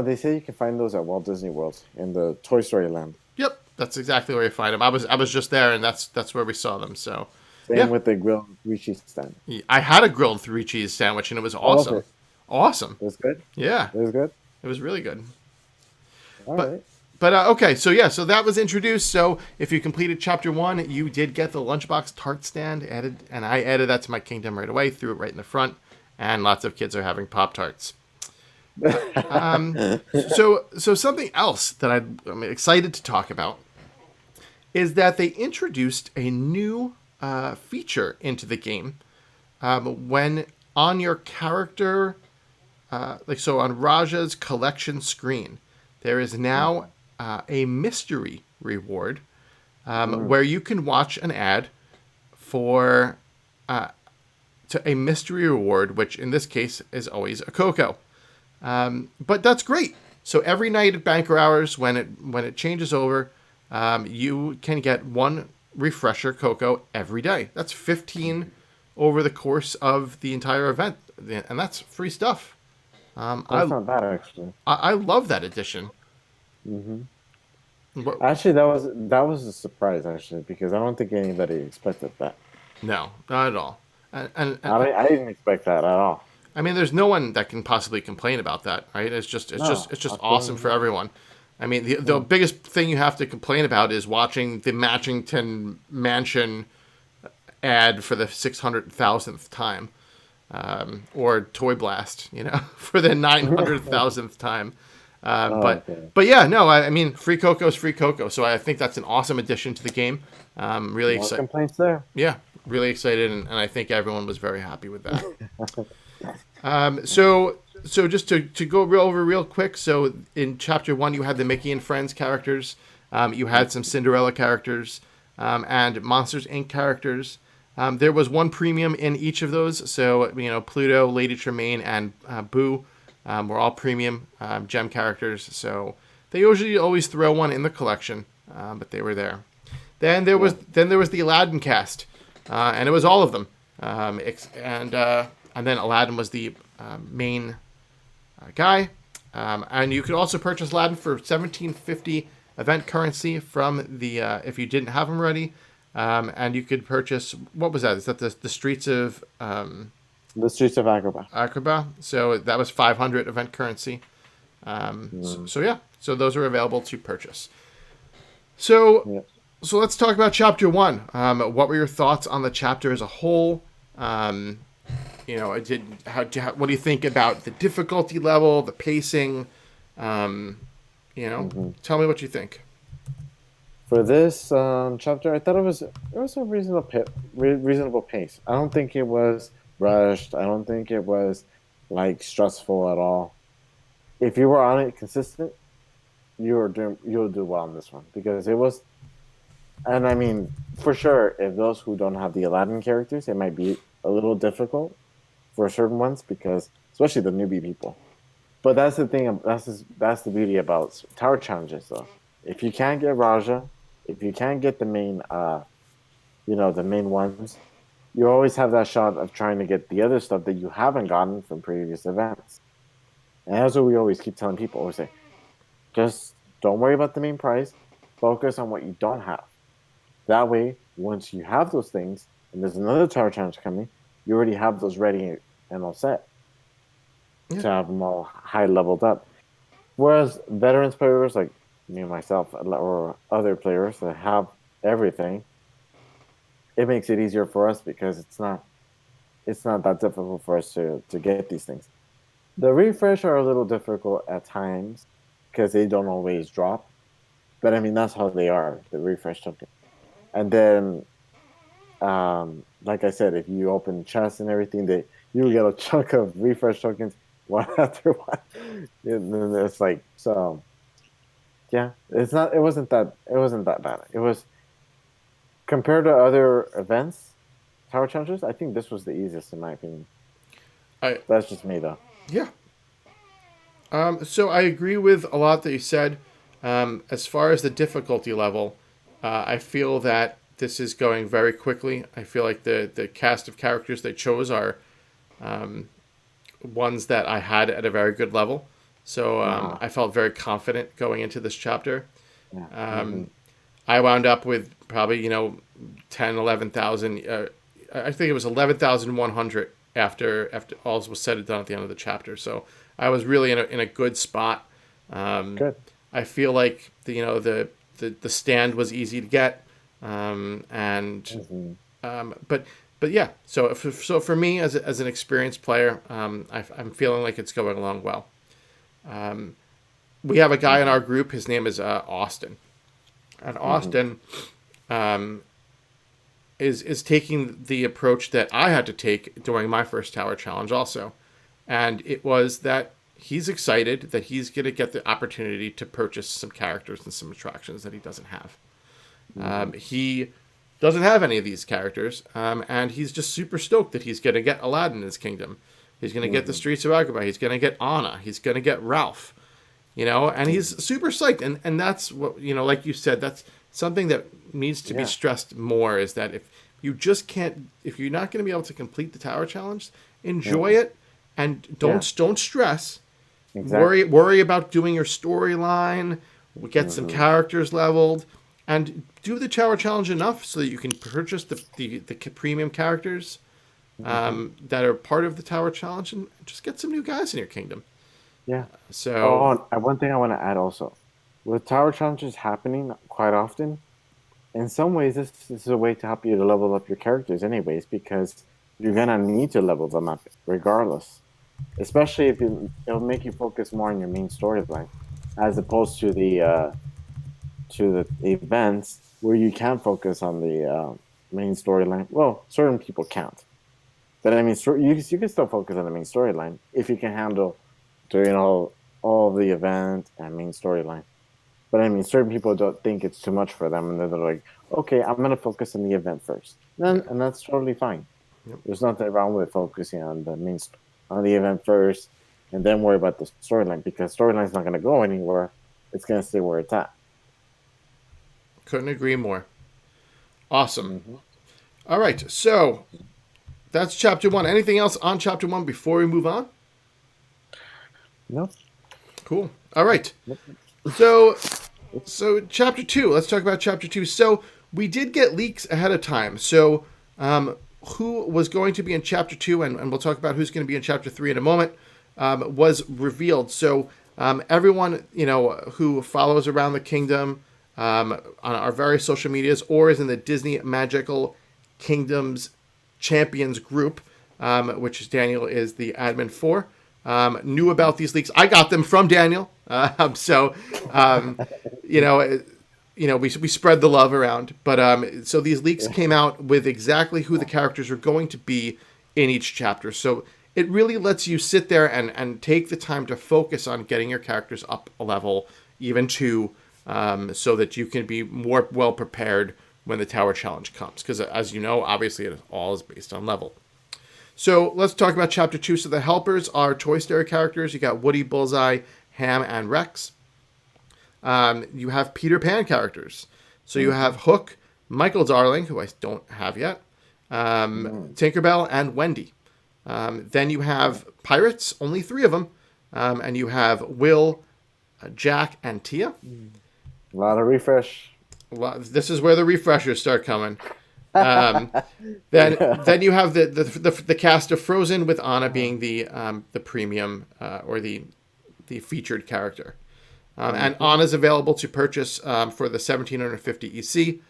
They say you can find those at Walt Disney World in the Toy Story Land. Yep, that's exactly where you find them. I was just there, and that's where we saw them. So Same with the grilled 3-cheese stand. I had a grilled 3-cheese sandwich, and it was awesome. Awesome. It was good? Yeah. It was good? It was really good. All right. But okay, so that was introduced. So if you completed Chapter 1, you did get the lunchbox tart stand added, and I added that to my kingdom right away, threw it right in the front, and lots of kids are having Pop-Tarts. So something else that I'm excited to talk about is that they introduced a new feature into the game when on your character, so on Rajah's collection screen, there is now a mystery reward where you can watch an ad for to a mystery reward, which in this case is always a cocoa. But that's great. So every night at banker hours, when it changes over, you can get one refresher cocoa every day. That's 15 over the course of the entire event, and that's free stuff. That's not bad, actually. I love that addition. Actually, that was a surprise, actually, because I don't think anybody expected that. No, not at all. And I didn't expect that at all. I mean, there's no one that can possibly complain about that, right? It's just awesome for everyone. I mean, the biggest thing you have to complain about is watching the Matchington Mansion ad for the 600,000th time, or Toy Blast, for the 900,000th time. But yeah, no, I mean, free cocoa is free cocoa, so I think that's an awesome addition to the game. Really excited. No complaints there. Yeah, really excited, and I think everyone was very happy with that. So just to go over real quick, so in Chapter 1, you had the Mickey and Friends characters, you had some Cinderella characters, and Monsters, Inc. characters. There was one premium in each of those, so, Pluto, Lady Tremaine, and Boo were all premium gem characters, so they usually always throw one in the collection, but they were there. Then there was the Aladdin cast, and it was all of them, and then Aladdin was the main guy. And you could also purchase Aladdin for 1750 event currency from the, if you didn't have him already. And you could purchase, what was that? Is that the Streets of... the Streets of Agrabah. Agrabah. So that was 500 event currency. So those are available to purchase. So let's talk about Chapter 1. What were your thoughts on the chapter as a whole? What do you think about the difficulty level, the pacing? Tell me what you think. For this chapter, I thought it was a reasonable pace. I don't think it was rushed. I don't think it was stressful at all. If you were on it consistent, you'll do well on this one, because it was. And I mean, for sure, if those who don't have the Aladdin characters, it might be a little difficult for certain ones, because especially the newbie people. But that's the thing. That's the beauty about tower challenges, though. If you can't get Rajah, if you can't get the main, the main ones, you always have that shot of trying to get the other stuff that you haven't gotten from previous events. And that's what we always keep telling people. Always say, just don't worry about the main prize. Focus on what you don't have. That way, once you have those things, and there's another tower challenge coming, you already have those ready and all set to have them all high leveled up. Whereas veterans players like me and myself, or other players that have everything, it makes it easier for us, because it's not that difficult for us to get these things. The refresh are a little difficult at times, because they don't always drop. But I mean, that's how they are, the refresh token. And then, like I said, if you open chests and everything, you get a chunk of refresh tokens one after one. And it's like, so yeah, it wasn't that bad. It was, compared to other events, tower challenges, I think this was the easiest in my opinion. That's just me though. Yeah. So I agree with a lot that you said. As far as the difficulty level, I feel that this is going very quickly. I feel like the cast of characters they chose are ones that I had at a very good level. So I felt very confident going into this chapter. I wound up with probably 10, 11,000. I think it was 11,100 after all was said and done at the end of the chapter. So I was really in a good spot. Good. I feel like the stand was easy to get, but yeah. So for me as an experienced player, I'm feeling like it's going along well. We have a guy in our group. His name is Austin, and Austin is taking the approach that I had to take during my first tower challenge also. And it was that he's excited that he's going to get the opportunity to purchase some characters and some attractions that he doesn't have. He doesn't have any of these characters, and he's just super stoked that he's going to get Aladdin in his kingdom. He's going to get the Streets of Agrabah. He's going to get Anna. He's going to get Ralph. And he's super psyched. And that's what, like you said, that's something that needs to be stressed more, is that if you just can't, if you're not going to be able to complete the tower challenge, enjoy it and don't stress. Exactly. Worry about doing your storyline, get some characters leveled, and do the tower challenge enough so that you can purchase the premium characters that are part of the tower challenge, and just get some new guys in your kingdom. Yeah. So, one thing I want to add also, with tower challenges happening quite often, in some ways this is a way to help you to level up your characters anyways, because you're gonna need to level them up regardless. Especially if it'll make you focus more on your main storyline, as opposed to the events where you can focus on the main storyline. Well, certain people can't, but I mean, you can still focus on the main storyline if you can handle doing all of the event and main storyline. But I mean, certain people don't think it's too much for them, and they're like, okay, I'm gonna focus on the event first, and that's totally fine. Yep. There's nothing wrong with focusing on the event first, and then worry about the storyline, because storyline's not going to go anywhere. It's going to stay where it's at. Couldn't agree more. Awesome. All right, so that's chapter 1. Anything else on chapter 1 before we move on? No. Cool. All right. So chapter 2. Let's talk about chapter 2. So we did get leaks ahead of time. So who was going to be in chapter 2, and we'll talk about who's going to be in chapter 3 in a moment, was revealed. So everyone, who follows Around the Kingdom on our various social medias, or is in the Disney Magical Kingdoms Champions group, which Daniel is the admin for, knew about these leaks. I got them from Daniel. We spread the love around. But so these leaks came out with exactly who the characters are going to be in each chapter. So it really lets you sit there and take the time to focus on getting your characters up a level, even 2, so that you can be more well prepared when the tower challenge comes. Because as you know, obviously it all is based on level. So let's talk about chapter 2. So the helpers are Toy Story characters. You got Woody, Bullseye, Ham, and Rex. You have Peter Pan characters. So you have Hook, Michael Darling, who I don't have yet, Tinkerbell, and Wendy. Then you have Pirates, only 3 of them. And you have Will, Jack, and Tia. A lot of refresh. This is where the refreshers start coming. Then you have the cast of Frozen, with Anna being the premium or the featured character. And Anna's available to purchase for the 1750 EC.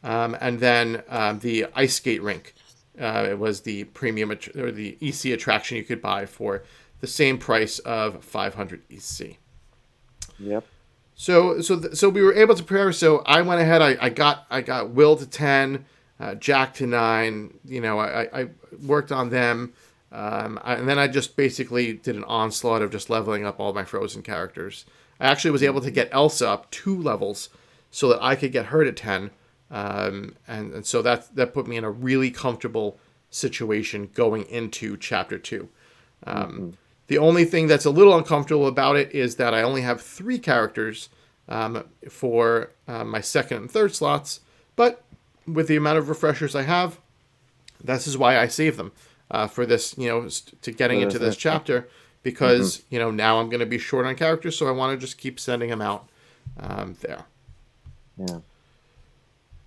And then the ice skate rink. It was the premium or the EC attraction you could buy for the same price of 500 EC. Yep. So we were able to prepare. So I went ahead. I got Will to 10, Jack to 9. I worked on them, and then I just basically did an onslaught of just leveling up all my Frozen characters. I actually was able to get Elsa up 2 levels so that I could get her to 10. And so that put me in a really comfortable situation going into chapter 2. The only thing that's a little uncomfortable about it is that I only have 3 characters for my second and third slots, but with the amount of refreshers I have, this is why I save them for this, to getting into this chapter, because now I'm going to be short on characters, so I want to just keep sending them out there. Yeah.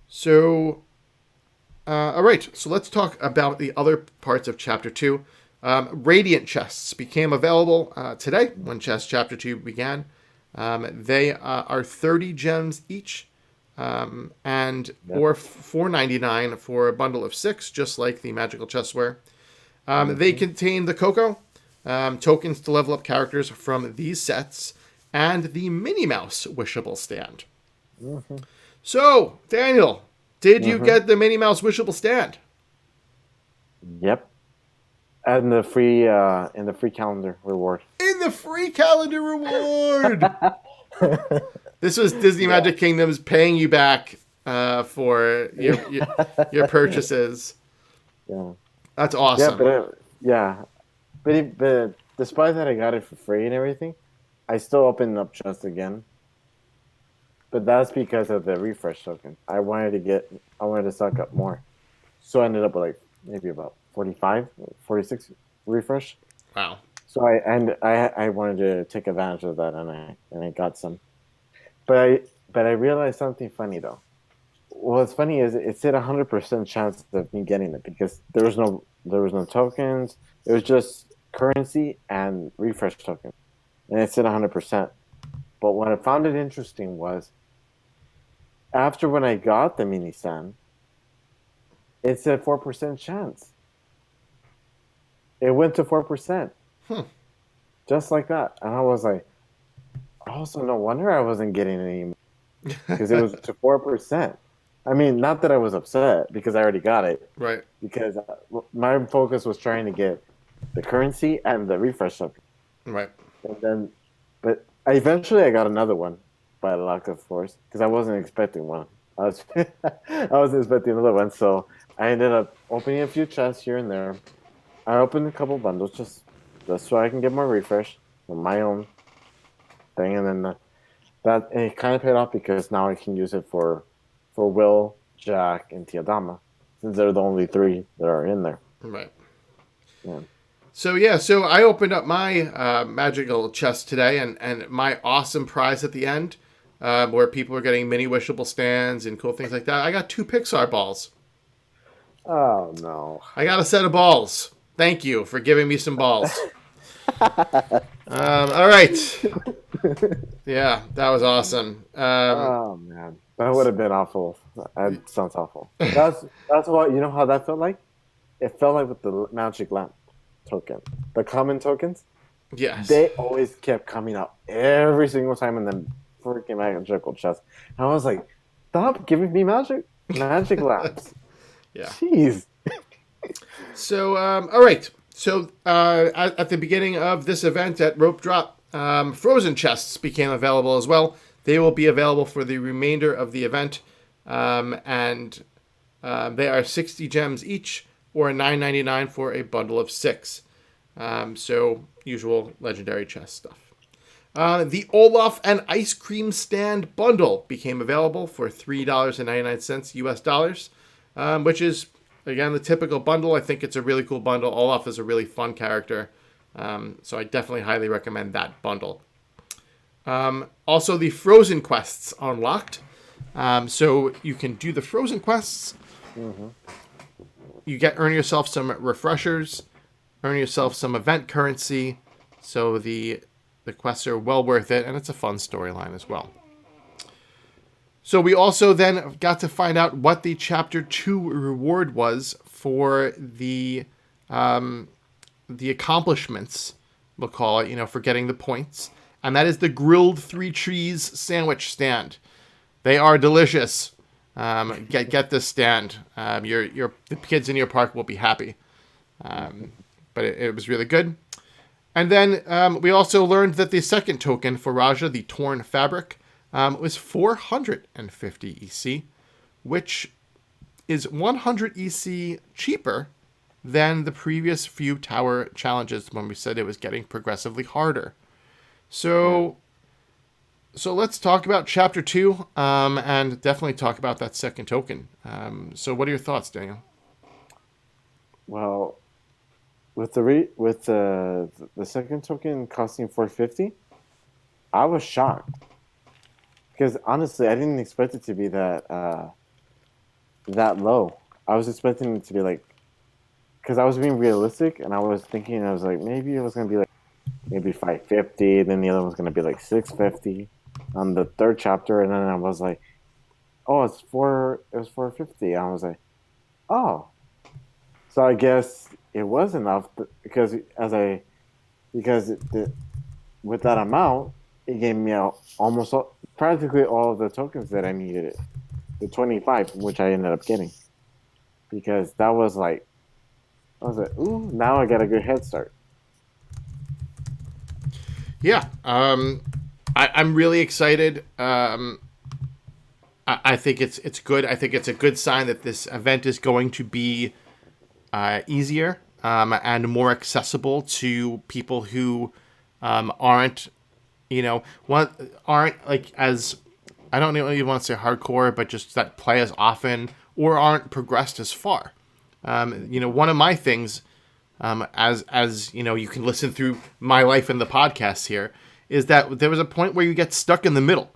So, all right. So let's talk about the other parts of Chapter 2. Radiant chests became available today when Chapter 2 began. They are 30 gems each, or $4.99 for a bundle of 6, just like the Magical Chestware. They contain the Coco, tokens to level up characters from these sets, and the Minnie Mouse wishable stand. So, Daniel, Did you Mm-hmm. get the Minnie Mouse wishable stand? Yep. And the free calendar reward. In the free calendar reward! This was Disney Yeah. Magic Kingdom's paying you back for your purchases. Yeah. That's Yeah, awesome. yeah, but despite that I got it for free and everything, I still opened up just again. But that's because of the refresh token. I wanted to suck up more. So I ended up with like maybe about 45, 46 refresh. Wow. So I wanted to take advantage of that, and I got some. But I realized something funny though. What's funny is it said 100% chance of me getting it because there was no tokens. It was just currency and refresh token, and it said 100%. But what I found it interesting was after when I got the mini stand, it said 4% chance. It went to 4%, Hmm. just like that, and I was like, also no wonder I wasn't getting any because it was to 4%. I mean, not that I was upset because I already got it, Right. because my focus was trying to get the currency and the refresh token. Right. And then, but I got another one by luck, of course, because I wasn't expecting one. I was expecting another one, so I ended up opening a few chests here and there. I opened a couple bundles just so I can get more refresh on my own thing, and then that and it kind of paid off because now I can use it for Will, Jack, and Tiadama, since they're the only three that are in there. Right. Yeah. So I opened up my magical chest today, and my awesome prize at the end, where people are getting mini wishable stands and cool things like that. I got 2 Pixar balls. Oh no. I got a set of balls. Thank you for giving me some balls. All right. Yeah, that was awesome. Oh man, that would have been awful. That sounds awful. That's what you know how that felt like. It felt like with the magic lamp token, the common tokens. Yes. They always kept coming out every single time, and then freaking magical chest. And I was like, stop giving me magic lamps. Yeah. Jeez. So, all right. So, at the beginning of this event at Rope Drop, frozen chests became available as well. They will be available for the remainder of the event, and they are 60 gems each, or $9.99 for a bundle of 6. So, usual legendary chest stuff. The Olaf and Ice Cream Stand bundle became available for $3.99 US dollars, which is, again, the typical bundle. I think it's a really cool bundle. Olaf is a really fun character, so I definitely highly recommend that bundle. Also, the Frozen quests unlocked. So you can do the Frozen quests. Mm-hmm. You earn yourself some refreshers, earn yourself some event currency. So the quests are well worth it, and it's a fun storyline as well. So we also then got to find out what the Chapter 2 reward was for the accomplishments, we'll call it, for getting the points. And that is the grilled 3 Trees sandwich stand. They are delicious. Get this stand. The kids in your park will be happy. But it was really good. And then we also learned that the second token for Rajah, the torn fabric, was 450 EC, which is 100 EC cheaper than the previous few tower challenges when we said it was getting progressively harder. So let's talk about Chapter 2, and definitely talk about that second token. So what are your thoughts, Daniel? Well, with the second token costing 450, I was shocked because honestly, I didn't expect it to be that low. I was expecting it to be like, because I was being realistic, and I was thinking, I was like, maybe it was gonna be like maybe 550, then the other one's gonna be like 650 on the third chapter, and then I was like, oh, it was 450. I was like, oh, so I guess it was enough because with that amount, it gave me practically all of the tokens that I needed. the 25, which I ended up getting because that was like I was like, ooh, now I got a good head start. Yeah. I'm really excited. I think it's good. I think it's a good sign that this event is going to be easier and more accessible to people who aren't, aren't like as I don't even want to say hardcore, but just that play as often or aren't progressed as far. One of my things, as you can listen through my life in the podcast here, is that there was a point where you get stuck in the middle,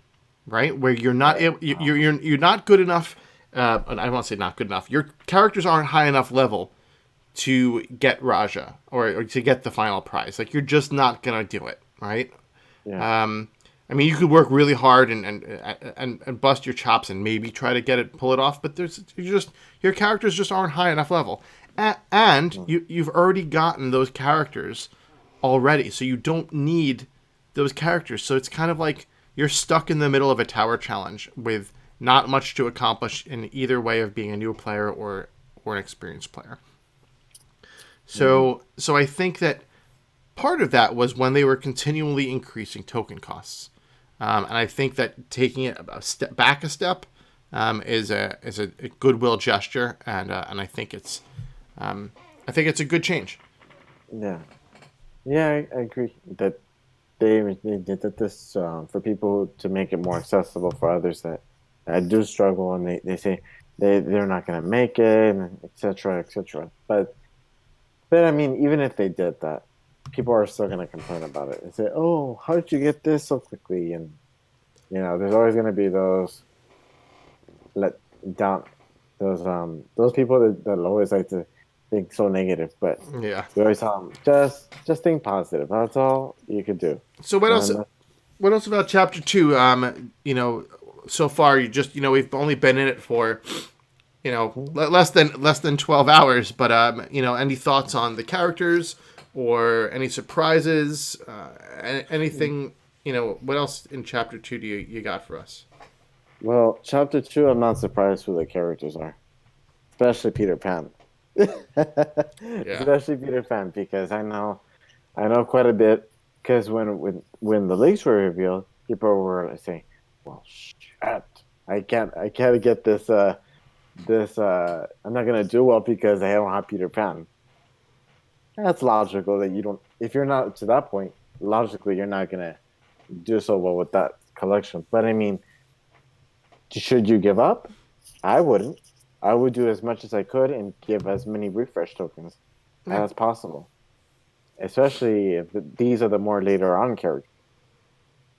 right? Where you're not Right. you're not good enough. I don't want to say not good enough. Your characters aren't high enough level to get Rajah or to get the final prize. Like you're just not gonna do it, right? Yeah. I mean, you could work really hard and bust your chops and maybe try to pull it off, but your characters just aren't high enough level, and you've already gotten those characters already, so you don't need those characters. So it's kind of like you're stuck in the middle of a tower challenge with not much to accomplish in either way of being a new player or an experienced player. So I think that part of that was when they were continually increasing token costs, and I think that taking it a step is a goodwill gesture, and I think it's a good change. Yeah. Yeah, I agree that they did this for people to make it more accessible for others that do struggle and they say they're not going to make it, and et cetera, et cetera. But I mean, even if they did that, people are still going to complain about it and say, "Oh, how did you get this so quickly?" And there's always going to be let down those people that always like to think so negative. But Yeah. we always tell them just think positive. That's all you could do. So what else? And What else about chapter two? So far you just we've only been in it for less than 12 hours. But any thoughts on the characters or any surprises? Anything? What else in chapter two do you got for us? well, chapter two, I'm not surprised who the characters are, especially Peter Pan. Yeah. Especially Peter Pan, because I know quite a bit. Because when the leaks were revealed, people were like saying, "Well, shit, I can't get this. I'm not gonna do well because I don't have Peter Pan." That's logical that you don't. If you're not to that point, logically you're not gonna do so well with that collection. But I mean, should you give up? I wouldn't. I would do as much as I could and give as many refresh tokens Yeah. as possible, especially if these are the more later on characters.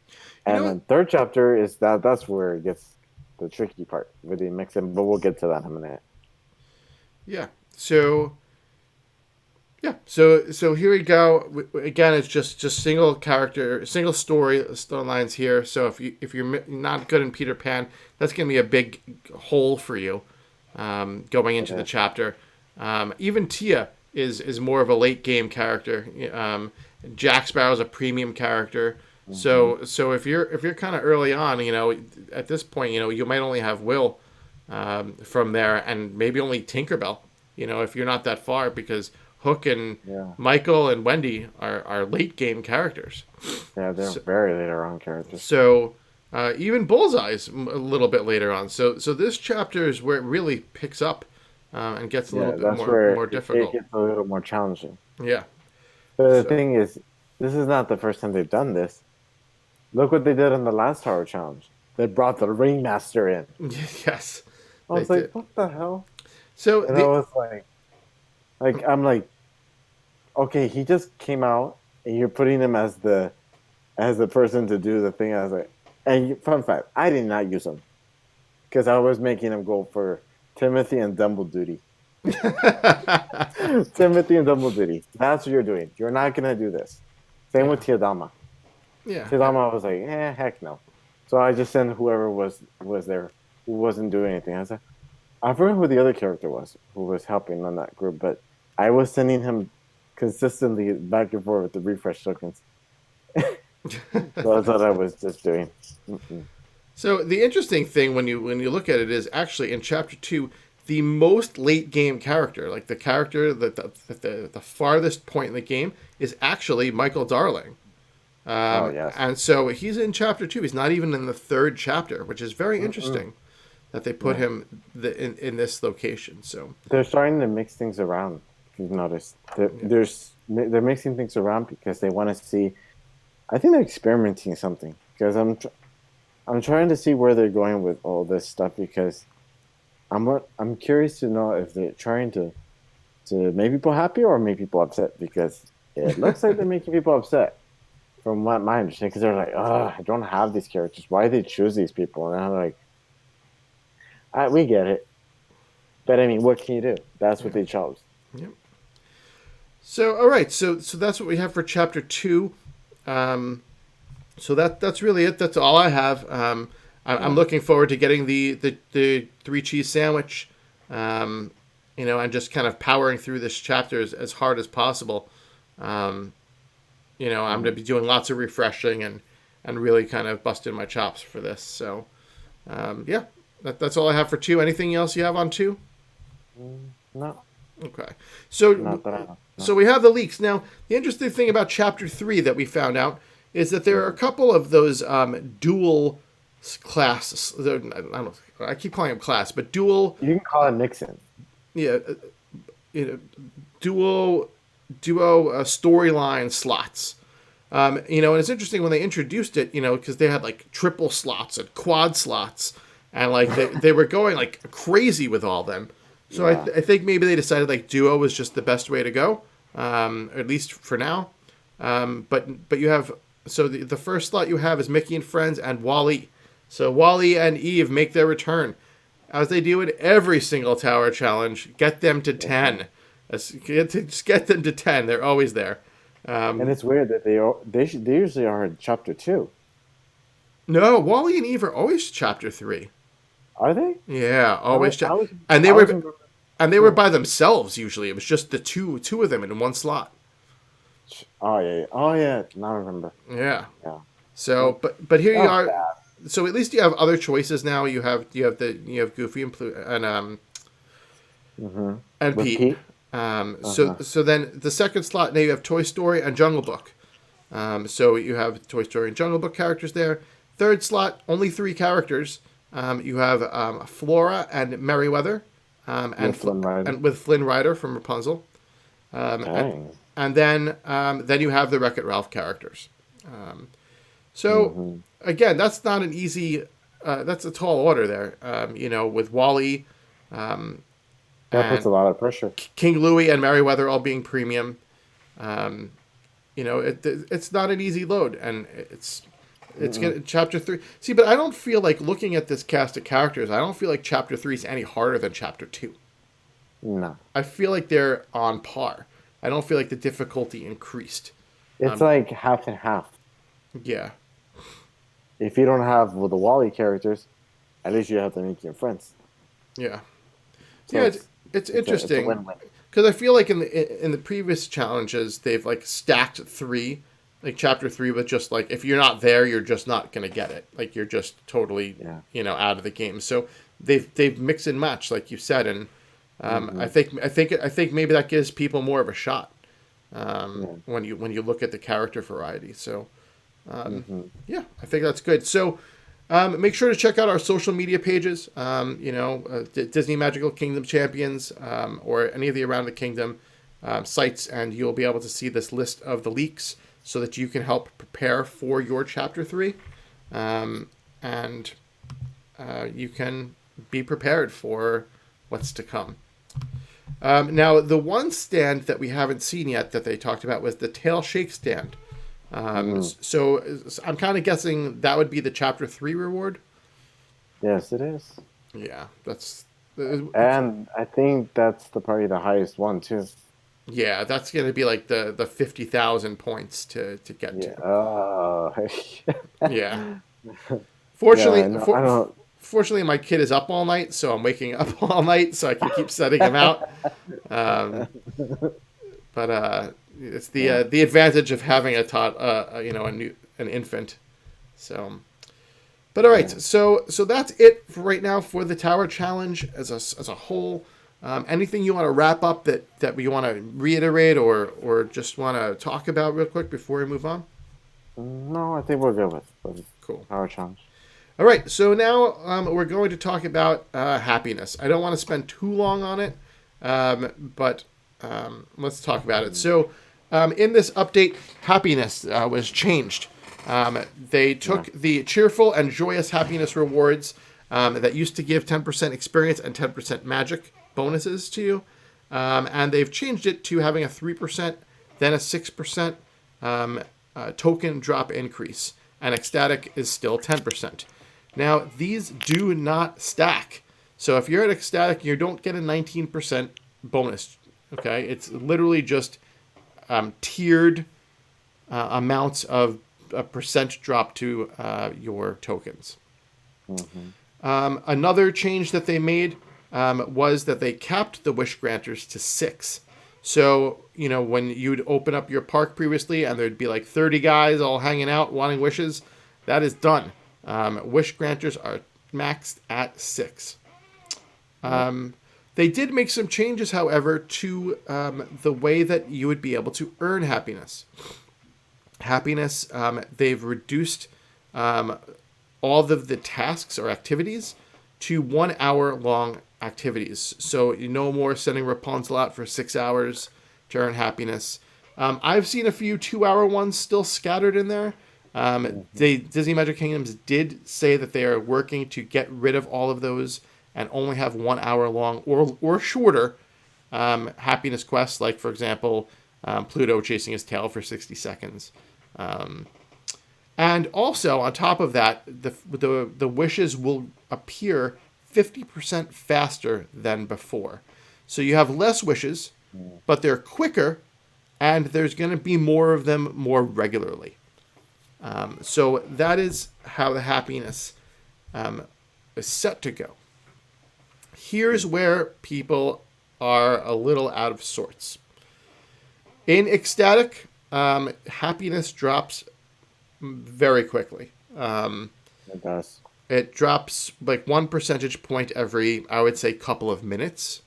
You know And what? then third chapter is that's where it gets the tricky part with the mix in, but we'll get to that in a minute. Yeah. So yeah. So here we go. Again, it's just single character, single storylines here. So if you're not good in Peter Pan, that's gonna be a big hole for you going into the Yeah. chapter. Even Tia is more of a late game character. Jack Sparrow's a premium character. Hmm. So if you're kind of early on, at this point, you might only have Will from there, and maybe only Tinkerbell. If you're not that far, because Hook and Yeah. Michael and Wendy are late game characters. Yeah, they're So, very later on characters. so even Bullseye's a little bit later on. So this chapter is where it really picks up and gets a little Yeah, bit that's where more it difficult. gets a little more challenging. Yeah. But the So thing is, this is not the first time they've done this. Look what they did in the last Tower Challenge. They brought the Ringmaster in. yes, I they was like, did. what the hell? So And I was I'm like, okay, he just came out, and you're putting him as the person to do the thing. I was like, fun fact, I did not use him because I was making him go for Timothy and Dumbledore. Timothy and Dumbledore. That's what you're doing. You're not gonna do this. Same with yeah, Tiadama. yeah, Tiadama was like, heck no. So I just sent whoever was there who wasn't doing anything. I was like, I forgot who the other character was who was helping on that group, but I was sending him consistently back and forth with the refresh tokens. So that's what I was just doing. Mm-mm. So the interesting thing when you look at it is actually in chapter 2, the most late game character, like the character that the farthest point in the game, is actually Michael Darling. Oh yes. And so he's in chapter 2. He's not even in the third chapter, which is very interesting that they put him in this location. So they're starting to mix things around. If you've noticed, they're mixing things around because they want to see. I think they're experimenting something because I'm trying to see where they're going with all this stuff because I'm curious to know if they're trying to make people happy or make people upset because it looks like they're making people upset from what my understanding because they're like, oh, I don't have these characters. Why did they choose these people? And I'm like, we get it, but I mean, what can you do? That's what they chose. Yep. So all right, so that's what we have for chapter 2. So that's really it. That's all I have. I'm looking forward to getting the 3 cheese sandwich, and just kind of powering through this chapter as hard as possible. I'm going to be doing lots of refreshing and really kind of busting my chops for this. So, that's all I have for 2. Anything else you have on 2? No. Okay. So we have the leaks. Now, the interesting thing about chapter 3 that we found out is that there are a couple of those dual class. I keep calling them class, but dual. You can call it Nixon. Yeah, duo storyline slots. And it's interesting when they introduced it, because they had like triple slots and quad slots, and like they were going like crazy with all of them. So I think maybe they decided like duo was just the best way to go, at least for now. But you have the first slot you have is Mickey and Friends and Wall-E. So Wall-E and Eve make their return, as they do in every single tower challenge. Get them to 10. Just get them to 10. They're always there. And it's weird that they usually are in chapter 2. No, Wall-E and Eve are always chapter 3. Are they? Yeah, always. And they were by themselves usually. It was just the two of them in one slot. Oh yeah. Now I remember. Yeah. So, but here you are. Bad. So at least you have other choices now. You have Goofy and and Pete. So then the second slot now you have Toy Story and Jungle Book. So you have Toy Story and Jungle Book characters there. Third slot, only 3 characters. You have Flora and Merryweather, and with Flynn Rider from Rapunzel. And then you have the Wreck-It Ralph characters. Again, that's not an easy. That's a tall order there. With Wall-E. That puts a lot of pressure. King Louie and Merryweather all being premium. It's not an easy load, and it's chapter 3. See, but I don't feel like looking at this cast of characters. I don't feel like chapter 3 is any harder than chapter 2. No, I feel like they're on par. I don't feel like the difficulty increased. It's like half and half. Yeah. If you don't have the Wall-E characters, at least you have the Mickey and Friends. Yeah. So it's interesting because I feel like in the previous challenges they've like stacked 3, like chapter 3 with just like if you're not there you're just not gonna get it, like you're just totally out of the game. So they've mixed and matched like you said, and I think maybe that gives people more of a shot when you look at the character variety. So I think that's good. So. Make sure to check out our social media pages, Disney Magical Kingdom Champions, or any of the Around the Kingdom sites, and you'll be able to see this list of the leaks so that you can help prepare for your Chapter 3, and you can be prepared for what's to come. Now, the one stand that we haven't seen yet that they talked about was the Tail Shake stand. So I'm kind of guessing that would be the chapter 3 reward. Yes, it is. Yeah, and I think that's probably the highest one too. Yeah, that's going to be like the 50,000 points to get to. Yeah. Fortunately, my kid is up all night, so I'm waking up all night, so I can keep setting him out. It's the advantage of having an infant. So, But all right, so that's it for right now for the Tower Challenge as a whole. Anything you want to wrap up that we want to reiterate or just want to talk about real quick before we move on? No, I think we're good with Cool. our challenge. All right, so now we're going to talk about happiness. I don't want to spend too long on it, but let's talk about it. So in this update, happiness was changed. They took the cheerful and joyous happiness rewards that used to give 10% experience and 10% magic bonuses to you, and they've changed it to having a 3%, then a 6% token drop increase, and ecstatic is still 10%. Now, these do not stack. So if you're at ecstatic, you don't get a 19% bonus. Okay, it's literally just tiered amounts of a percent drop to your tokens. Another change that they made was that they capped the wish granters to 6. So, when you'd open up your park previously and there'd be like 30 guys all hanging out wanting wishes, that is done. Wish granters are maxed at 6. They did make some changes, however, to the way that you would be able to earn happiness. They've reduced all of the tasks or activities to 1 hour long activities. So no more sending Rapunzel out for 6 hours to earn happiness. I've seen a few 2-hour ones still scattered in there. Disney Magic Kingdoms did say that they are working to get rid of all of those and only have 1 hour long or shorter happiness quests, like, for example, Pluto chasing his tail for 60 seconds. And also, on top of that, the wishes will appear 50% faster than before. So you have less wishes, but they're quicker, and there's going to be more of them more regularly. So that is how the happiness is set to go. Here's where people are a little out of sorts. In ecstatic, happiness drops very quickly. It does. It drops like 1 percentage point every, I would say, couple of minutes.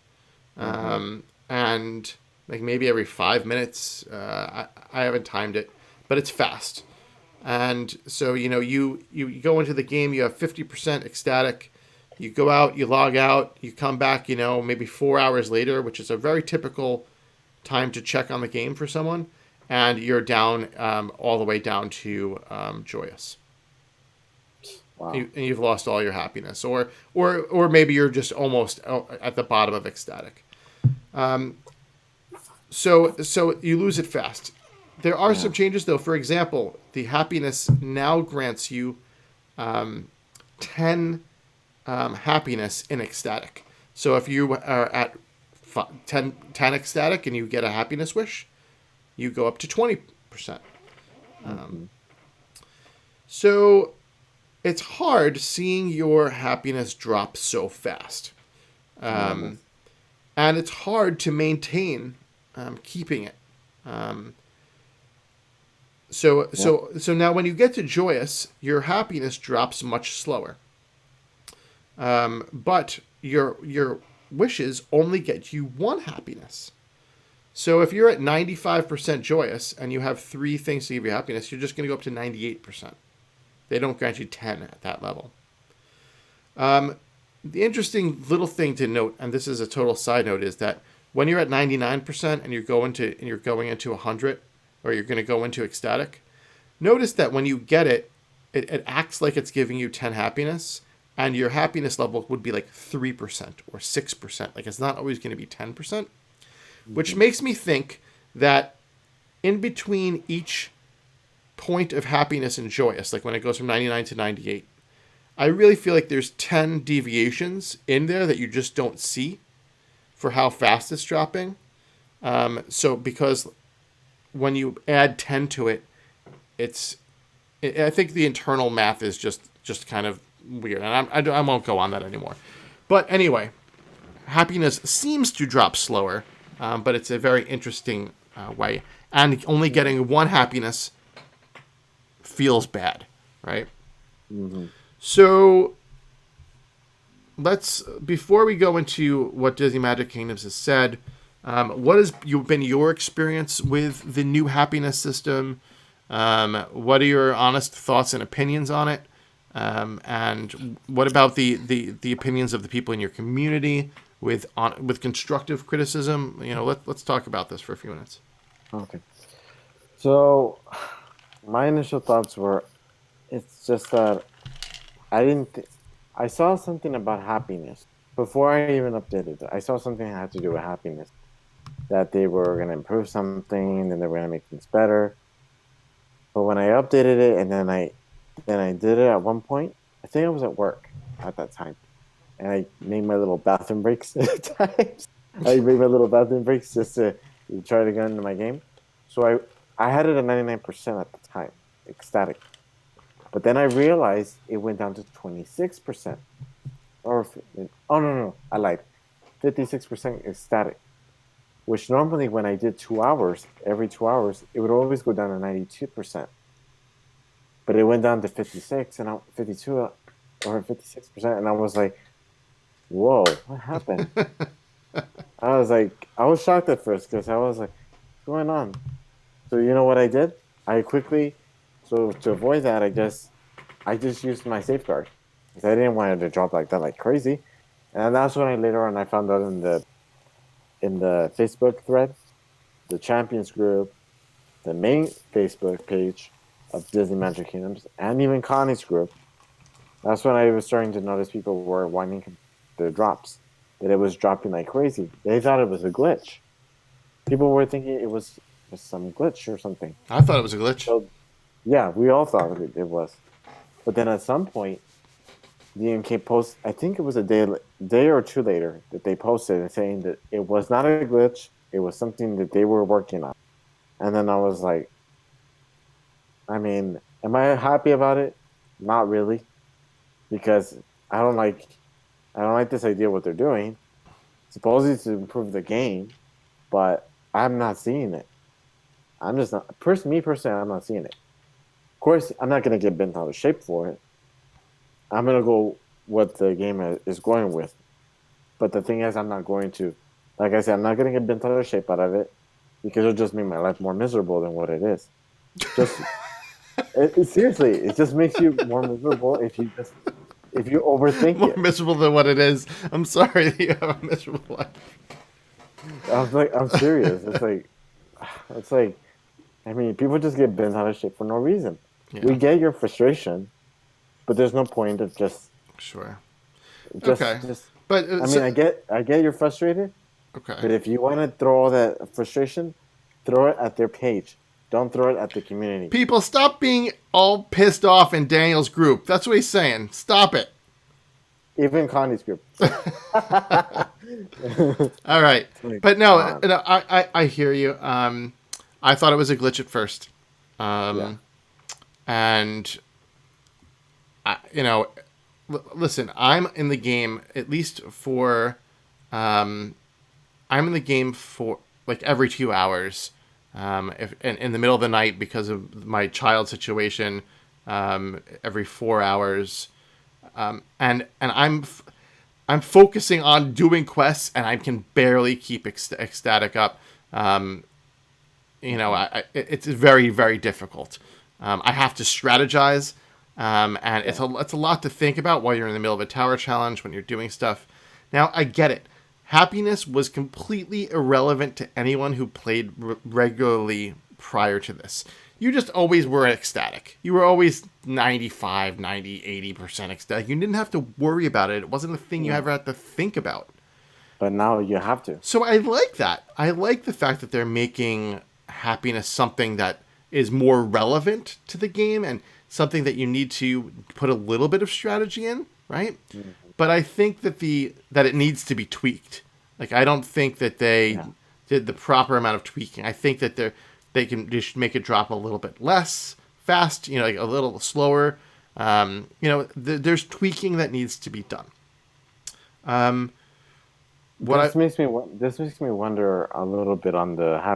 And like maybe every 5 minutes. I haven't timed it, but it's fast. And so, you go into the game, you have 50% ecstatic. You go out, you log out, you come back, maybe 4 hours later, which is a very typical time to check on the game for someone. And you're down all the way down to joyous. Wow. And you've lost all your happiness, or maybe you're just almost at the bottom of ecstatic. So you lose it fast. There are some changes, though. For example, the happiness now grants you 10 happiness in ecstatic. So if you are at 10 ecstatic and you get a happiness wish, you go up to 20%. So it's hard seeing your happiness drop so fast. And it's hard to maintain keeping it. So now when you get to joyous, your happiness drops much slower. But your wishes only get you 1 happiness. So if you're at 95% joyous and you have 3 things to give you happiness, you're just going to go up to 98%. They don't grant you 10 at that level. The interesting little thing to note, and this is a total side note, is that when you're at 99% and you're going into 100, or you're going to go into ecstatic, notice that when you get it, it acts like it's giving you 10 happiness, and your happiness level would be like 3% or 6%. Like, it's not always going to be 10%, which makes me think that in between each point of happiness and joyous, like when it goes from 99 to 98, I really feel like there's 10 deviations in there that you just don't see for how fast it's dropping. So because when you add 10 to it, I think the internal math is just kind of weird, and I won't go on that anymore. But anyway, happiness seems to drop slower, but it's a very interesting way. And only getting 1 happiness feels bad, right? So before we go into what Disney Magic Kingdoms has said, what has been your experience with the new happiness system? What are your honest thoughts and opinions on it? And what about the opinions of the people in your community with constructive criticism? Let's talk about this for a few minutes. Okay. So, my initial thoughts were, it's just that I didn't. I saw something about happiness before I even updated it. I saw something that had to do with happiness, that they were going to improve something and they were going to make things better. But when I updated it and then I did it at one point, I think I was at work at that time, and I made my little bathroom breaks at times. I made my little bathroom breaks just to try to get into my game. So I had it at 99% at the time, ecstatic. But then I realized it went down to 26%. Oh no, I lied. 56% ecstatic. Which normally when I did 2 hours, every 2 hours, it would always go down to 92%. But it went down to 56 and 52 or 56%, and I was like, "Whoa, what happened?" I was shocked at first because I was like, "What's going on?" So you know what I did? So to avoid that, I just used my safeguard because I didn't want it to drop like that like crazy, and that's when I found out in the Facebook thread, the Champions group, the main Facebook page of Disney Magic Kingdoms, and even Connie's group. That's when I was starting to notice people were whining their drops, that it was dropping like crazy. They thought it was a glitch. People were thinking it was some glitch or something. I thought it was a glitch. So, yeah, we all thought it was. But then at some point, DMK post. I think it was a day or two later that they posted and saying that it was not a glitch. It was something that they were working on. And then I was like, I mean, am I happy about it? Not really, because I don't like this idea what they're doing. Supposedly to improve the game, but I'm not seeing it. I'm just not. Me personally, I'm not seeing it. Of course, I'm not gonna get bent out of shape for it. I'm gonna go what the game is going with. But the thing is, I'm not going to. Like I said, I'm not gonna get bent out of shape out of it because it'll just make my life more miserable than what it is. Just seriously, it just makes you more miserable if you overthink More it. miserable than what it is. I'm sorry that you have a miserable life. I'm serious. It's like, I mean, people just get bent out of shape for no reason. Yeah. We get your frustration, but there's no point of Sure. okay. But I mean, I get you're frustrated. Okay. But if you want to throw all that frustration, throw it at their page. Don't throw it at the community. People, stop being all pissed off in Daniel's group. That's what he's saying. Stop it. Even Connie's group. All right. But no, I hear you. I thought it was a glitch at first. Yeah. And, listen, I'm in the game at least for, I'm in the game for like every 2 hours. If in the middle of the night because of my child situation, every 4 hours, and I'm focusing on doing quests, and I can barely keep ecstatic up. It's very, very difficult. I have to strategize, and it's a lot to think about while you're in the middle of a tower challenge when you're doing stuff. Now I get it. Happiness was completely irrelevant to anyone who played regularly prior to this. You just always were ecstatic. You were always 95, 90, 80% ecstatic. You didn't have to worry about it. It wasn't a thing you ever had to think about. But now you have to. So I like that. I like the fact that they're making happiness something that is more relevant to the game and something that you need to put a little bit of strategy in, right? Mm-hmm. But I think that it needs to be tweaked. Like, I don't think that they did the proper amount of tweaking. I think that they can just make it drop a little bit less fast, like a little slower. There's tweaking that needs to be done. This makes me wonder a little bit on the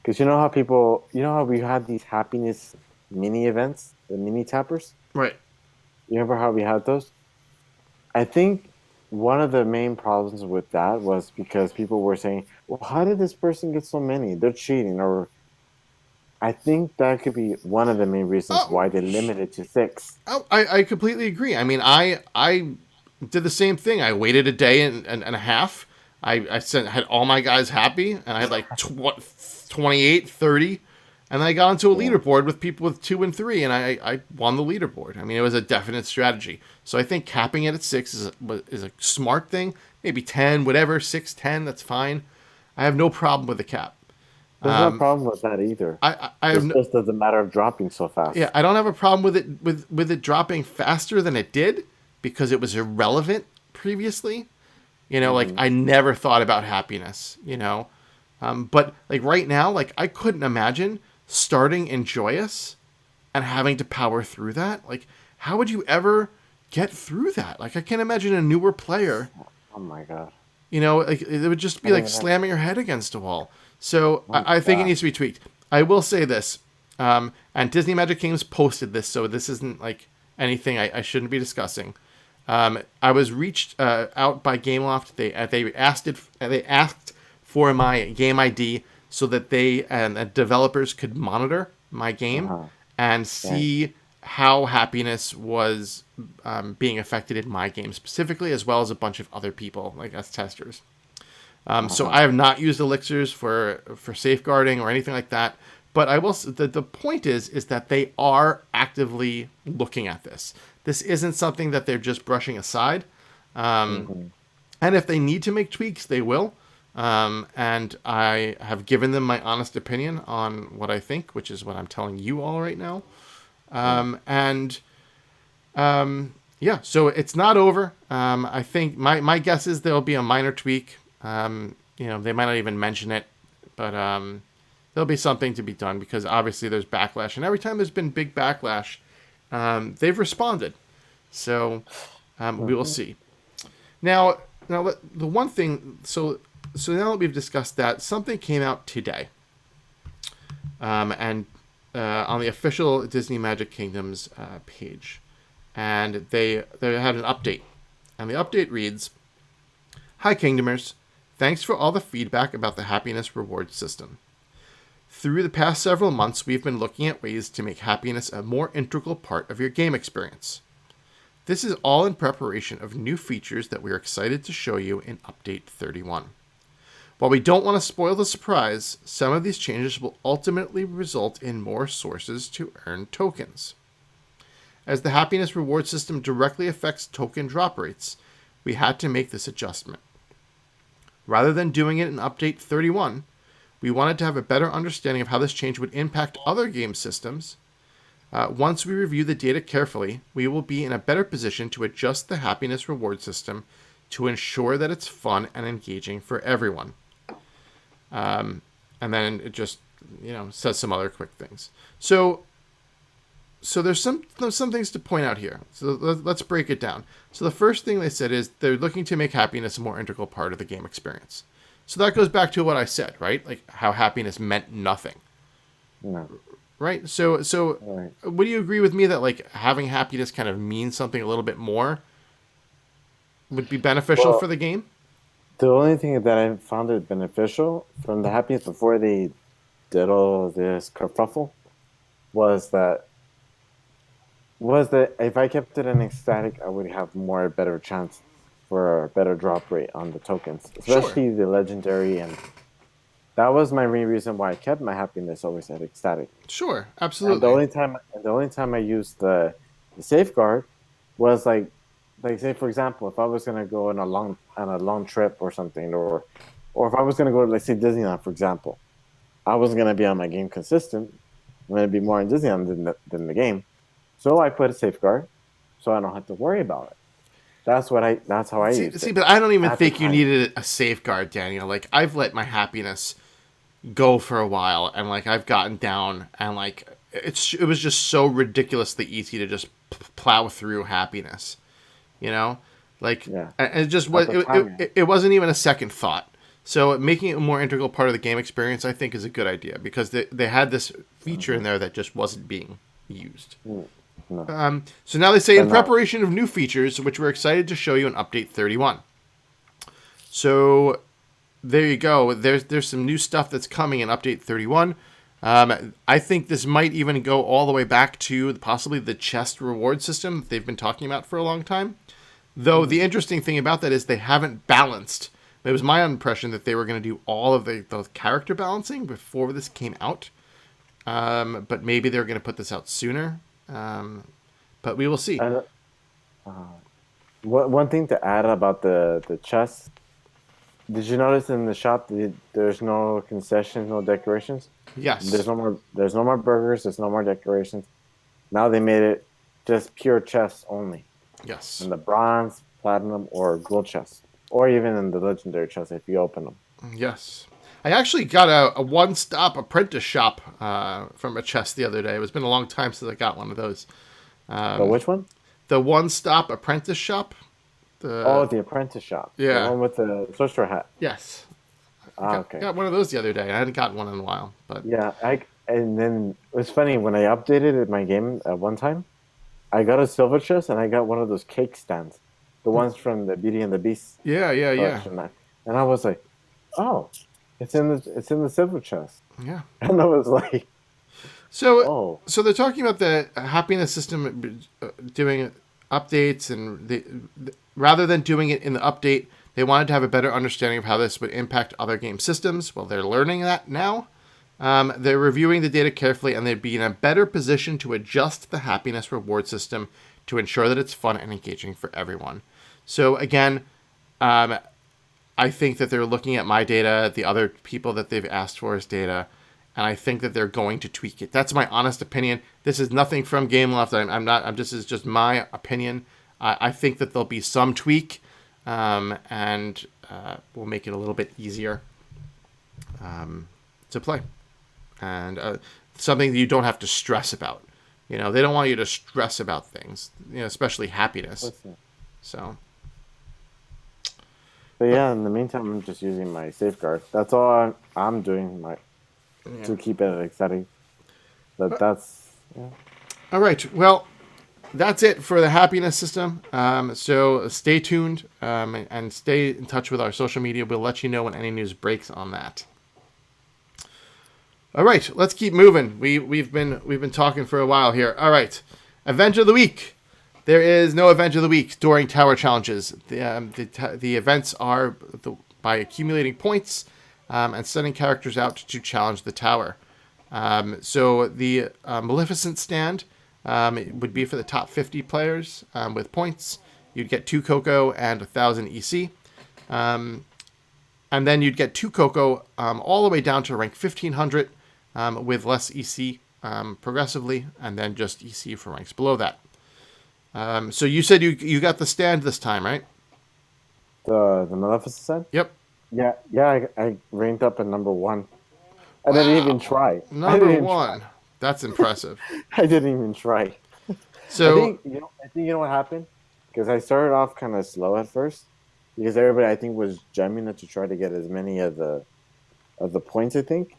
because you know how we had these happiness mini events, the mini tappers, right? You remember how we had those? I think one of the main problems with that was because people were saying, "Well, how did this person get so many? They're cheating." Or I think that could be one of the main reasons Oh, why they limited to six. oh, I completely agree. I mean, I did the same thing. I waited a day and a half. Had all my guys happy, and I had like 28, 30. And then I got into a Yeah. leaderboard with people with 2 and 3, and I won the leaderboard. I mean, it was a definite strategy. So I think capping it at 6 is a smart thing. Maybe 10, whatever, 6, 10, that's fine. I have no problem with the cap. There's no problem with that either. I have It's no, just as a matter of dropping so yeah, fast. I don't have a problem with it with it dropping faster than it did because it was irrelevant previously. Like Hmm. I never thought about happiness. But like right now, like I couldn't imagine starting in joyous and having to power through that. Like, how would you ever get through that? Like, I can't imagine a newer player. Oh my god. Like it would just I be don't like even have. slamming your head against a wall. So Oh I my think it god. needs to be tweaked. I will say this, and Disney Magic Games posted this, so this isn't like anything I shouldn't be discussing. I was reached out by GameLoft. They asked for my game ID so that they and developers could monitor my game Uh-huh. and Right. see how happiness was being affected in my game specifically, as well as a bunch of other people like as testers. So Uh-huh. I have not used elixirs for safeguarding or anything like that. But I will. The point is that they are actively looking at this. This isn't something that they're just brushing aside. Hmm. And if they need to make tweaks, they will. And I have given them my honest opinion on what I think, which is what I'm telling you all right now. Yeah. And yeah, so it's not over. I think my guess is there'll be a minor tweak. They might not even mention it, but there'll be something to be done because obviously there's backlash, and every time there's been big backlash, they've responded. So we will Hmm. see. Now the one thing. So now that we've discussed that, something came out today, and on the official Disney Magic Kingdom's page, and they had an update, and the update reads, "Hi Kingdomers, thanks for all the feedback about the happiness reward system. Through the past several months, we've been looking at ways to make happiness a more integral part of your game experience. This is all in preparation of new features that we are excited to show you in Update 31. While we don't want to spoil the surprise, some of these changes will ultimately result in more sources to earn tokens. As the happiness reward system directly affects token drop rates, we had to make this adjustment. Rather than doing it in Update 31, we wanted to have a better understanding of how this change would impact other game systems. Once we review the data carefully, we will be in a better position to adjust the happiness reward system to ensure that it's fun and engaging for everyone." And then it just says some other quick things. So there's some things to point out here. So let's break it down. So the first thing they said is they're looking to make happiness a more integral part of the game experience. So that goes back to what I said, right? Like how happiness meant nothing, No. right? So All right. would you agree with me that like having happiness kind of means something a little bit more would be beneficial for Well, the game? the only thing that I found it beneficial from the happiness before they did all this kerfuffle was that if I kept it in ecstatic, I would have more better chance for a better drop rate on the tokens, Sure, especially the legendary. And that was my main reason why I kept my happiness always at ecstatic. sure, And absolutely, the only time I used the safeguard was like say for example, if I was gonna go on a long trip or something, or if I was gonna go to like say Disneyland for example, I wasn't gonna be on my game consistent. I'm gonna be more on Disneyland than the game. So I put a safeguard, so I don't have to worry about it. That's how I used See, it but I don't even at the think you time. needed a safeguard, Daniel. Like I've let my happiness go for a while, and like I've gotten down, and like it was just so ridiculously easy to just plow through happiness, you know, like Yeah, and it just at was the time. Yeah. it wasn't even a second thought. So making it a more integral part of the game experience, I think, is a good idea because they had this feature in Mhm. there that just wasn't being used. Mm. No. So now they say in They're not. preparation of new features, which we're excited to show you in Update 31. So there you go. There's some new stuff that's coming in Update 31. I think this might even go all the way back to possibly the chest reward system that they've been talking about for a long time. Though the interesting thing about that is they haven't balanced. It was my impression that they were going to do all of the character balancing before this came out. But maybe they're going to put this out sooner. But we will see. One thing to add about the chest. Did you notice in the shop there's no concessions, no decorations? Yes. There's no more burgers. There's no more decorations. Now they made it just pure chests only. Yes. In the bronze, platinum, or gold chest, or even in the legendary chest if you open them. Yes. I actually got a one-stop apprentice shop from a chest the other day. It's been a long time since I got one of those. So which one? The one-stop apprentice shop. The apprentice shop. Yeah. The one with the sorcerer hat. Yes. Okay. Got one of those the other day. I hadn't gotten one in a while, but Yeah, and then it was funny when I updated my game at one time. I got a silver chest and I got one of those cake stands, the ones from the Beauty and the Beast. Yeah. collection. And I was like, oh, it's in the silver chest. Yeah. And I was like, so they're talking about the happiness system doing updates, and rather than doing it in the update, they wanted to have a better understanding of how this would impact other game systems. Well, they're learning that now. They're reviewing the data carefully, and they'd be in a better position to adjust the happiness reward system to ensure that it's fun and engaging for everyone. So again, I think that they're looking at my data, the other people that they've asked for his data, and I think that they're going to tweak it. That's my honest opinion. This is nothing from GameLoft. This is just my opinion. I think that there'll be some tweak, and we'll make it a little bit easier to play. And something that you don't have to stress about. They don't want you to stress about things, especially happiness. So. But yeah, in the meantime, I'm just using my safeguard. That's all I'm doing to keep it exciting. But that's... Yeah. All right. Well, that's it for the happiness system. So stay tuned and stay in touch with our social media. We'll let you know when any news breaks on that. All right, let's keep moving. We've been talking for a while here. All right, event of the week. There is no event of the week during tower challenges. The events are by accumulating points and sending characters out to challenge the tower. So the Maleficent stand would be for the top 50 players with points. You'd get 2 Cocoa and 1,000 EC. And then you'd get 2 Cocoa all the way down to rank 1,500 with less EC progressively, and then just EC for ranks below that. So you said you got the stand this time, right? The Maleficent stand? Yep. Yeah. I ranked up at number 1. I didn't even try. Number 1. That's impressive. I didn't even try. So I think you know what happened? Because I started off kind of slow at first, because everybody I think was jamming it to try to get as many of the points, I think.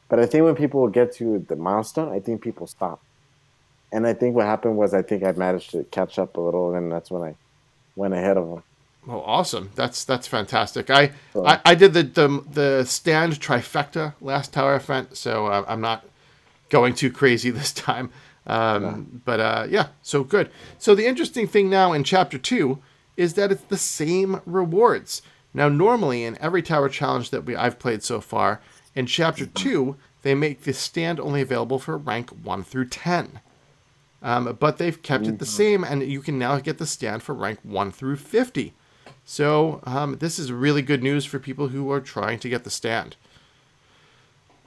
But I think when people get to the milestone, I think people stop. And I think what happened was I think I managed to catch up a little, and that's when I went ahead of them. Oh, awesome! That's fantastic. I did the stand trifecta last tower event, so I'm not going too crazy this time. But yeah, so good. So the interesting thing now in Chapter 2 is that it's the same rewards. Now, normally in every tower challenge that I've played so far, in Chapter 2, they make the stand only available for rank 1 through 10. But they've kept it the same, and you can now get the stand for rank 1 through 50. So this is really good news for people who are trying to get the stand.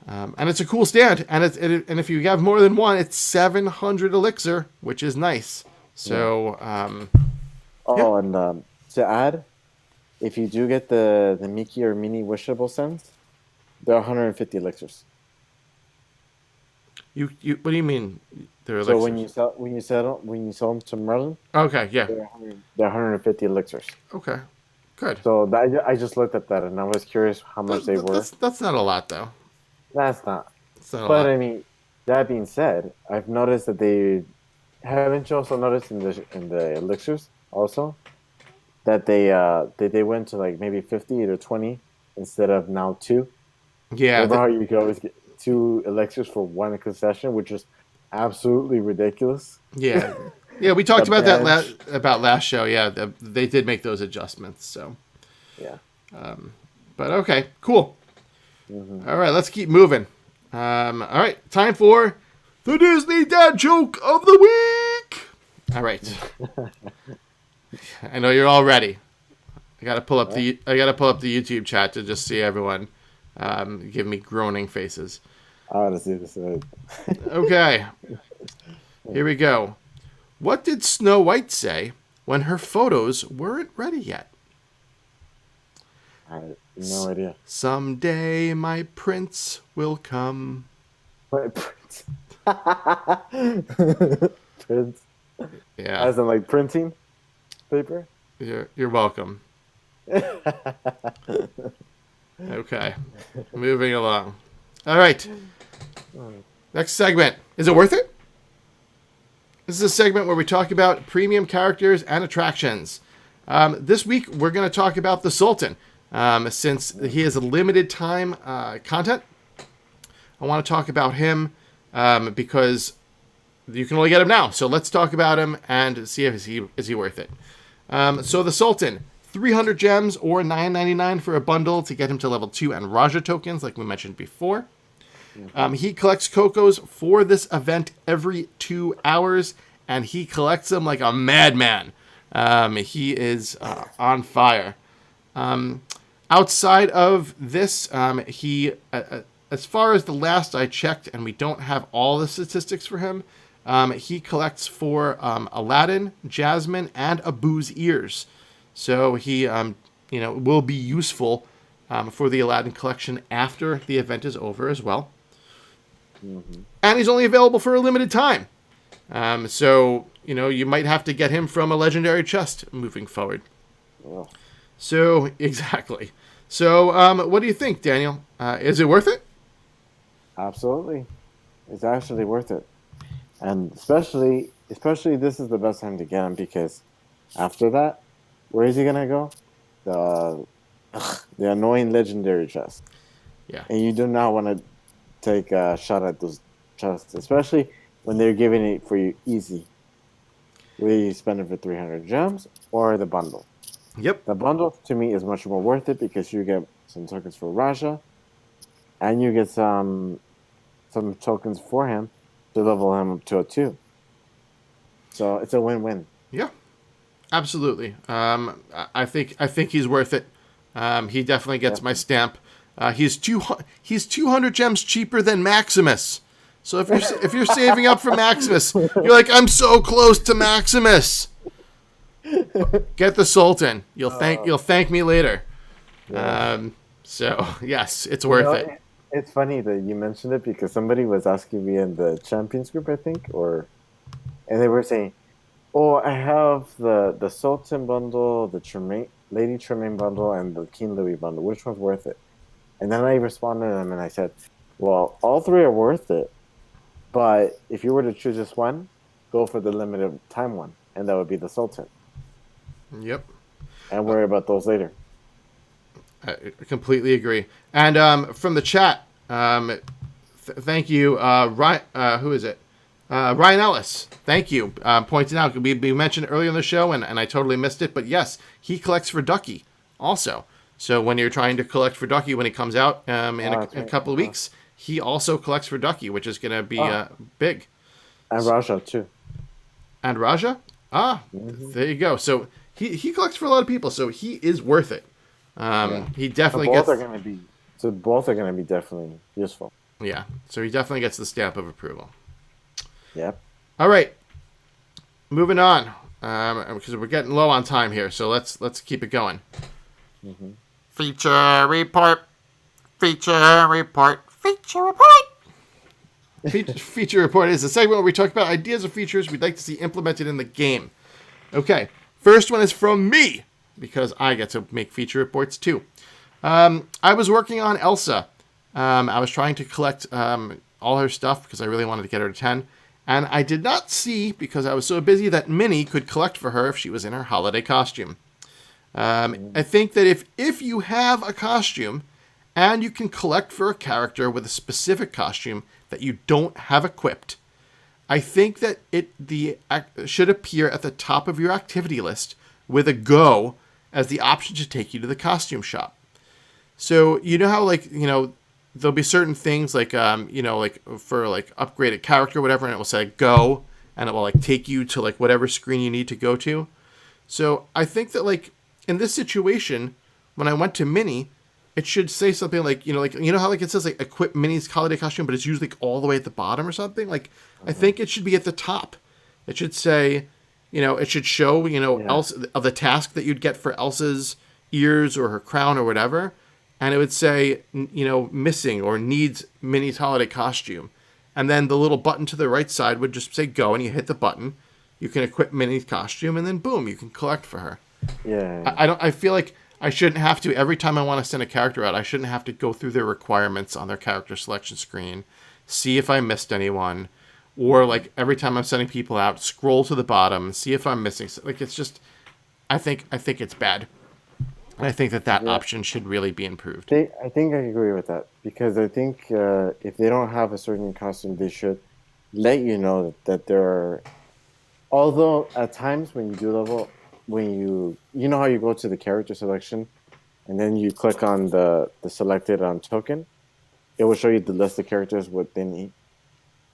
And it's a cool stand, and and if you have more than one, it's 700 elixir, which is nice. So, and to add, if you do get the Mickey or Minnie wishable stands, they're 150 elixirs. You what do you mean? They're so elixirs? when you sell them to Merlin, okay, yeah, they're 150 elixirs. Okay, good. So I just looked at that and I was curious how much they were. That's not a lot though. That's not. It's not a but lot. I mean, that being said, I've noticed that they haven't you also noticed in the elixirs also that they went to like maybe 50 or 20 instead of now two? Yeah, Remember how you could always get two elixirs for one concession, which is absolutely ridiculous. yeah, yeah. We The talked about that bench, about last show. Yeah, they did make those adjustments. So, yeah. but okay, cool. Hmm. All right, let's keep moving. All right, time for the Disney dad joke of the week. All right, I know you're all ready. I gotta pull up the YouTube chat to just see everyone give me groaning faces. I want to see this. Okay, here we go. What did Snow White say when her photos weren't ready yet? I have no idea. Someday my prince will come. What Prince? Prince. Yeah, As in like printing paper? you're welcome. Okay, moving along. All right, next segment. Is it worth it? This is a segment where we talk about premium characters and attractions. This week, we're going to talk about the Sultan. Since he has a limited time content, I want to talk about him because you can only get him now. So let's talk about him and see if is he worth it. So the Sultan, 300 gems or $9.99 for a bundle to get him to level 2 and Rajah tokens, like we mentioned before. He collects Cocos for this event every 2 hours, and he collects them like a madman. He is on fire. Outside of this, he, as far as the last I checked, and we don't have all the statistics for him, he collects for Aladdin, Jasmine, and Abu's ears. So he, will be useful for the Aladdin collection after the event is over as well. Mm-hmm. And he's only available for a limited time. So, you might have to get him from a legendary chest moving forward. Oh, So, exactly. So, what do you think, Daniel? Is it worth it? absolutely. It's actually worth it. And especially this is the best time to get him because after that, where is he gonna go? The the annoying legendary chest. Yeah. And you do not want to take a shot at those chests, especially when they're giving it for you easy. Whether you spend it for 300 gems or the bundle. Yep. The bundle to me is much more worth it because you get some tokens for Rajah, and you get some tokens for him to level him up to a 2. So it's a win-win. Yeah. Absolutely. I think he's worth it. He definitely gets my stamp. He's 200 gems cheaper than Maximus. So if you're saving up for Maximus, you're like, I'm so close to Maximus. Get the Sultan. You'll thank me later. Yeah. So yes, it's worth it. It's funny that you mentioned it because somebody was asking me in the champions group, I think, and they were saying, "Oh, I have the Sultan bundle, the Lady Tremaine bundle, and the King Louis bundle. Which one's worth it?" And then I responded to them and I said, "Well, all three are worth it, but if you were to choose just one, go for the limited time one, and that would be the Sultan, Yep. and worry about those later." I completely agree. And from the chat, thank you, Ryan. Who is it? Ryan Ellis. Thank you. Pointing out, we mentioned earlier in the show, and I totally missed it. But yes, he collects for Ducky also. So when you're trying to collect for Ducky when he comes out in a couple of weeks, he also collects for Ducky, which is going to be big. And Rajah too. And Rajah? There you go. So he collects for a lot of people, so he is worth it. He definitely both gets. Both are going to be definitely useful. Yeah, so he definitely gets the stamp of approval. Yep. All right, moving on because we're getting low on time here, so let's keep it going. Mm-hmm. Feature report. Feature report. Feature report. Feature report is a segment where we talk about ideas or features we'd like to see implemented in the game. Okay, first one is from me, because I get to make feature reports too. I was working on Elsa. I was trying to collect all her stuff because I really wanted to get her to 10. And I did not see, because I was so busy, that Minnie could collect for her if she was in her holiday costume. I think that if you have a costume and you can collect for a character with a specific costume that you don't have equipped, I think that it should appear at the top of your activity list with a go as the option to take you to the costume shop. So you know how, like, you know, there'll be certain things like, you know, like for like upgraded character or whatever, and it will say go, and it will like take you to like whatever screen you need to go to. So I think that, like, in this situation, when I went to Minnie, it should say something like, you know how like it says like equip Minnie's holiday costume, but it's usually like all the way at the bottom or something. Like, I think it should be at the top. It should say, you know, it should show, you know, Elsa, of the task that you'd get for Elsa's ears or her crown or whatever. And it would say, you know, missing or needs Minnie's holiday costume. And then the little button to the right side would just say go, and you hit the button. You can equip Minnie's costume, and then boom, you can collect for her. Yeah. I feel like I shouldn't have to, every time I want to send a character out, I shouldn't have to go through their requirements on their character selection screen, see if I missed anyone, or like every time I'm sending people out, scroll to the bottom, see if I'm missing. Like, it's just, I think it's bad. And I think that option should really be improved. I think I agree with that, because I think if they don't have a certain costume, they should let you know that there are. Although at times when you do level, when you know how you go to the character selection, and then you click on the selected token, it will show you the list of characters what they need,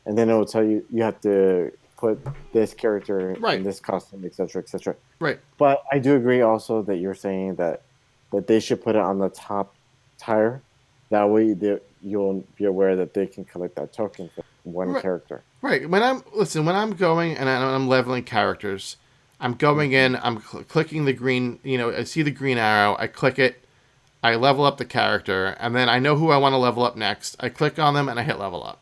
and then it will tell you you have to put this character in this costume, etc., etc. Right. But I do agree also that you're saying that they should put it on the top tier. That way you'll be aware that they can collect that token for one character. Right. When I'm going and I'm leveling characters, I'm going in, I'm clicking the green, you know, I see the green arrow, I click it, I level up the character, and then I know who I want to level up next. I click on them and I hit level up.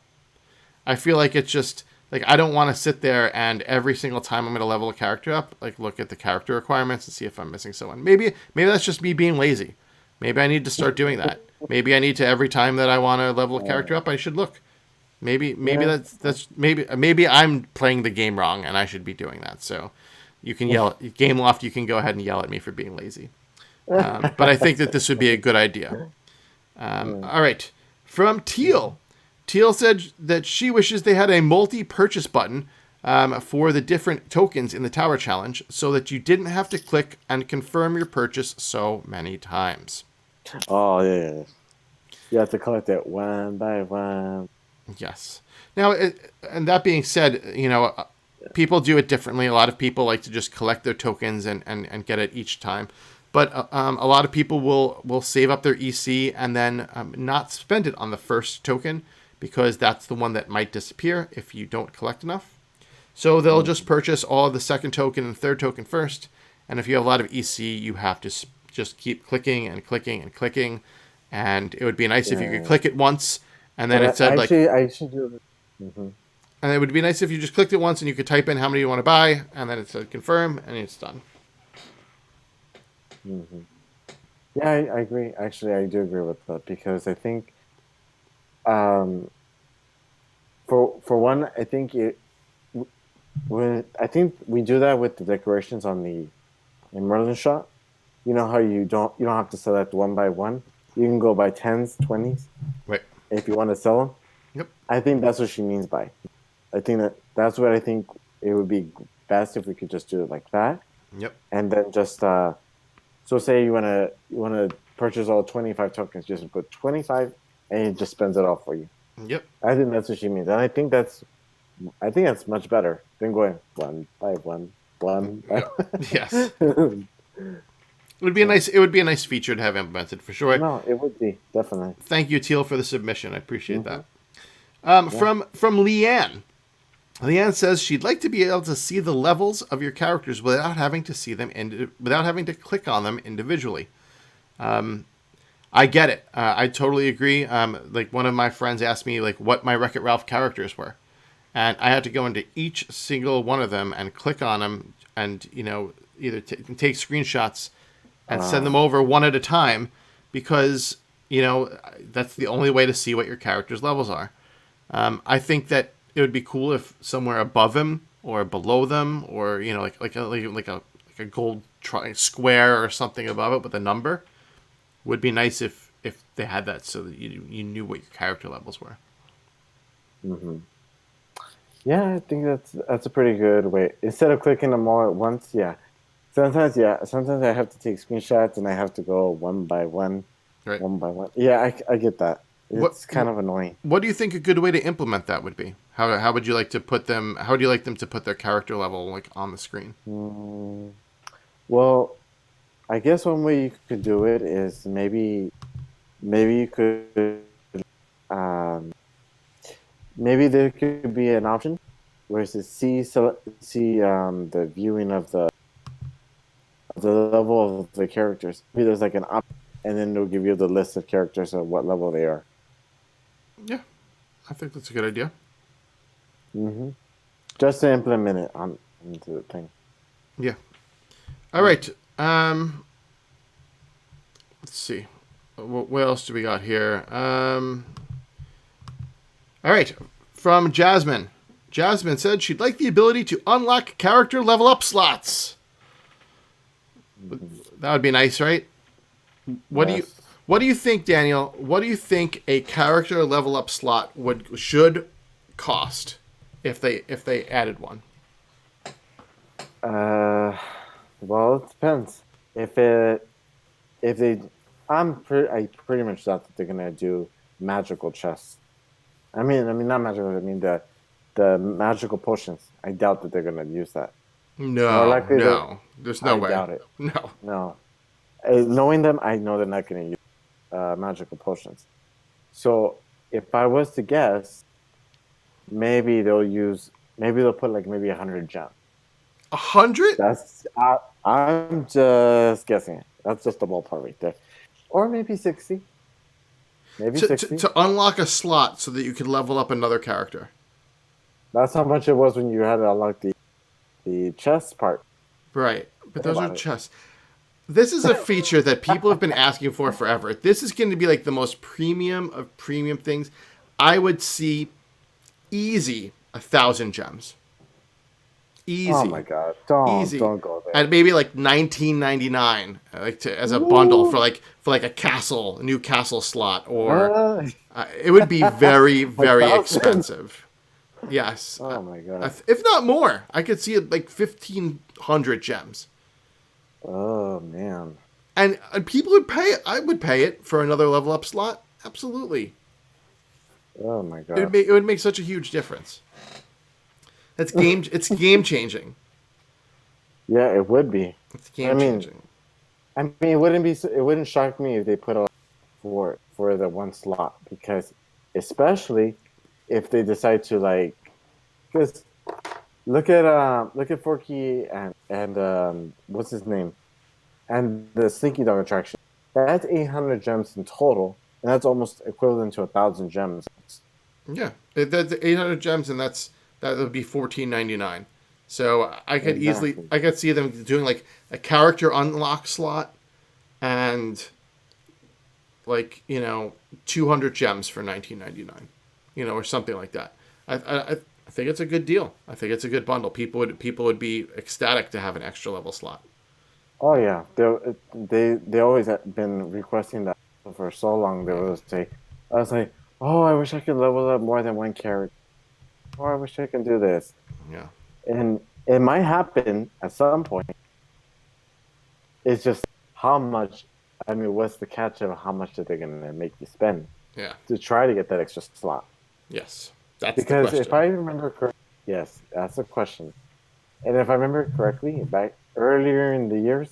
I feel like it's just, like, I don't want to sit there and every single time I'm going to level a character up, like, look at the character requirements and see if I'm missing someone. Maybe that's just me being lazy. Maybe I need to start doing that. Maybe I need to, every time that I want to level a character up, I should look. Maybe maybe I'm playing the game wrong and I should be doing that. So you can yell at Game Loft. You can go ahead and yell at me for being lazy. But I think that this would be a good idea. All right. From Teal. Teal said that she wishes they had a multi-purchase button for the different tokens in the Tower Challenge so that you didn't have to click and confirm your purchase so many times. Oh, yeah. You have to collect it one by one. Yes. Now, and that being said, you know, people do it differently. A lot of people like to just collect their tokens and get it each time. But a lot of people will save up their EC and then not spend it on the first token because that's the one that might disappear if you don't collect enough. So they'll just purchase all of the second token and third token first. And if you have a lot of EC, you have to just keep clicking and clicking and clicking. And it would be nice if you could click it once and then it said I should do it. Mm-hmm. And it would be nice if you just clicked it once and you could type in how many you want to buy and then it said confirm and it's done. Mm-hmm. Yeah, I agree. Actually, I do agree with that because I think, for one, I think I think we do that with the decorations in Merlin shop. You know how you don't have to select one by one. You can go by 10s, 20s. Right. If you want to sell them. Yep. I think that's what she means by. I think that's what I think it would be best if we could just do it like that. Yep. And then just so say you wanna purchase all 25 tokens, just put 25 and it just spends it all for you. Yep. I think that's what she means. And I think that's much better than going one by one. Yes. It would be a nice feature to have implemented for sure. No, it would be, definitely. Thank you, Teal, for the submission. I appreciate that. From Leanne. Leanne says she'd like to be able to see the levels of your characters without having to see them without having to click on them individually. I get it. I totally agree. Like one of my friends asked me like what my Wreck-It Ralph characters were, and I had to go into each single one of them and click on them, and either take screenshots and send them over one at a time, because that's the only way to see what your character's levels are. I think that it would be cool if somewhere above him or below them, or like a gold square or something above it with a number, would be nice if they had that, so that you knew what your character levels were. Hmm. Yeah, I think that's a pretty good way. Instead of clicking them all at once, yeah. Sometimes I have to take screenshots and I have to go one by one, Right. one by one. Yeah, I get that. What It's kind of annoying. what do you think a good way to implement that would be? How would you like to put them? How would you like them to put their character level like on the screen? Mm, well, I guess one way you could do it is maybe you could um, maybe there could be an option where it says see the viewing of the level of the characters. Maybe there's like an option, and then it'll give you the list of characters of what level they are. Yeah, I think that's a good idea. Hmm. Just to implement it on into the thing. Yeah. All right. Let's see. What else do we got here? All right. From Jasmine. Jasmine said she'd like the ability to unlock character level up slots. That would be nice, right? What do you Yes. What do you think, Daniel? What do you think a character level up slot should cost if they added one? Uh, well, it depends. If it if they, I pretty much doubt that they're gonna do magical chests. I mean not magical. I mean the magical potions. I doubt that they're gonna use that. More No, likely, they. no. There's no I way. doubt it. No. No, knowing them, I know they're not gonna use magical potions. So if I was to guess, maybe they'll put like maybe 100 gems. 100 I'm just guessing. That's just a ballpark right there. Or maybe 60. Maybe to, to 60. to unlock a slot so that you could level up another character. That's how much it was when you had to unlock the chest part. Right. But Think those are about it. chests. This is a feature that people have been asking for forever. This is going to be like the most premium of premium things. I would see easy 1,000 gems. Easy. Oh my god. Don't Easy. don't go there. And maybe like 19.99 as a bundle Woo! for a new castle slot, or Ah, it would be very a very thousand. expensive. Yes. Oh my god. If not more, I could see it like 1,500 gems. Oh man. And people would pay it. I would pay it for another level up slot. Absolutely. Oh my It would god. make such a huge difference. It's game changing. Yeah, it would be. It's game changing. It wouldn't shock me if they put a for the one slot, because especially if they decide to like, because look at Forky and what's his name, and the Slinky Dog attraction. That's 800 gems in total, and that's almost equivalent to 1,000 gems. Yeah, that's 800 gems, and that would be 14.99. So Exactly. I could see them doing like a character unlock slot, and like 200 gems for 19.99, or something like that. I think it's a good deal. I think it's a good bundle. People would be ecstatic to have an extra level slot. Oh yeah, they always have been requesting that for so long. They would say, I was like, oh, I wish I could level up more than one character. Oh, I wish I could do this. Yeah, And it might happen at some point. It's just how much. I mean, what's the catch of how much are they gonna make you spend yeah, to try to get that extra slot? yes. That's the Because if question. I remember correctly, yes, that's the question. And if I remember correctly, back earlier in the years,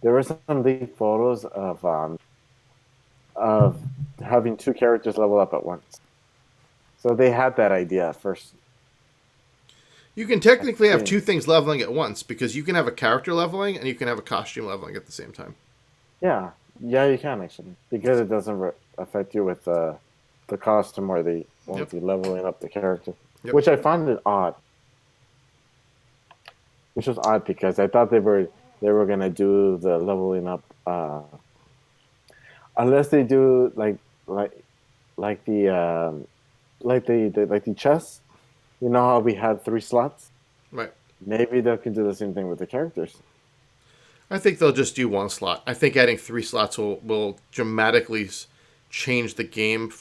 there were some leaked photos of having two characters level up at once. So they had that idea at first. You can I technically have think. two things leveling at once, because you can have a character leveling and you can have a costume leveling at the same time. Yeah, yeah, you can actually, because it doesn't affect you with the costume or the Yep. leveling up the character, Yep. which I found it odd. Which was odd because I thought they were gonna do the leveling up, unless they do like like the like the chess. You know how we had 3 slots? Right. Maybe they can do the same thing with the characters. I think they'll just do one slot. I think adding 3 slots will dramatically change the game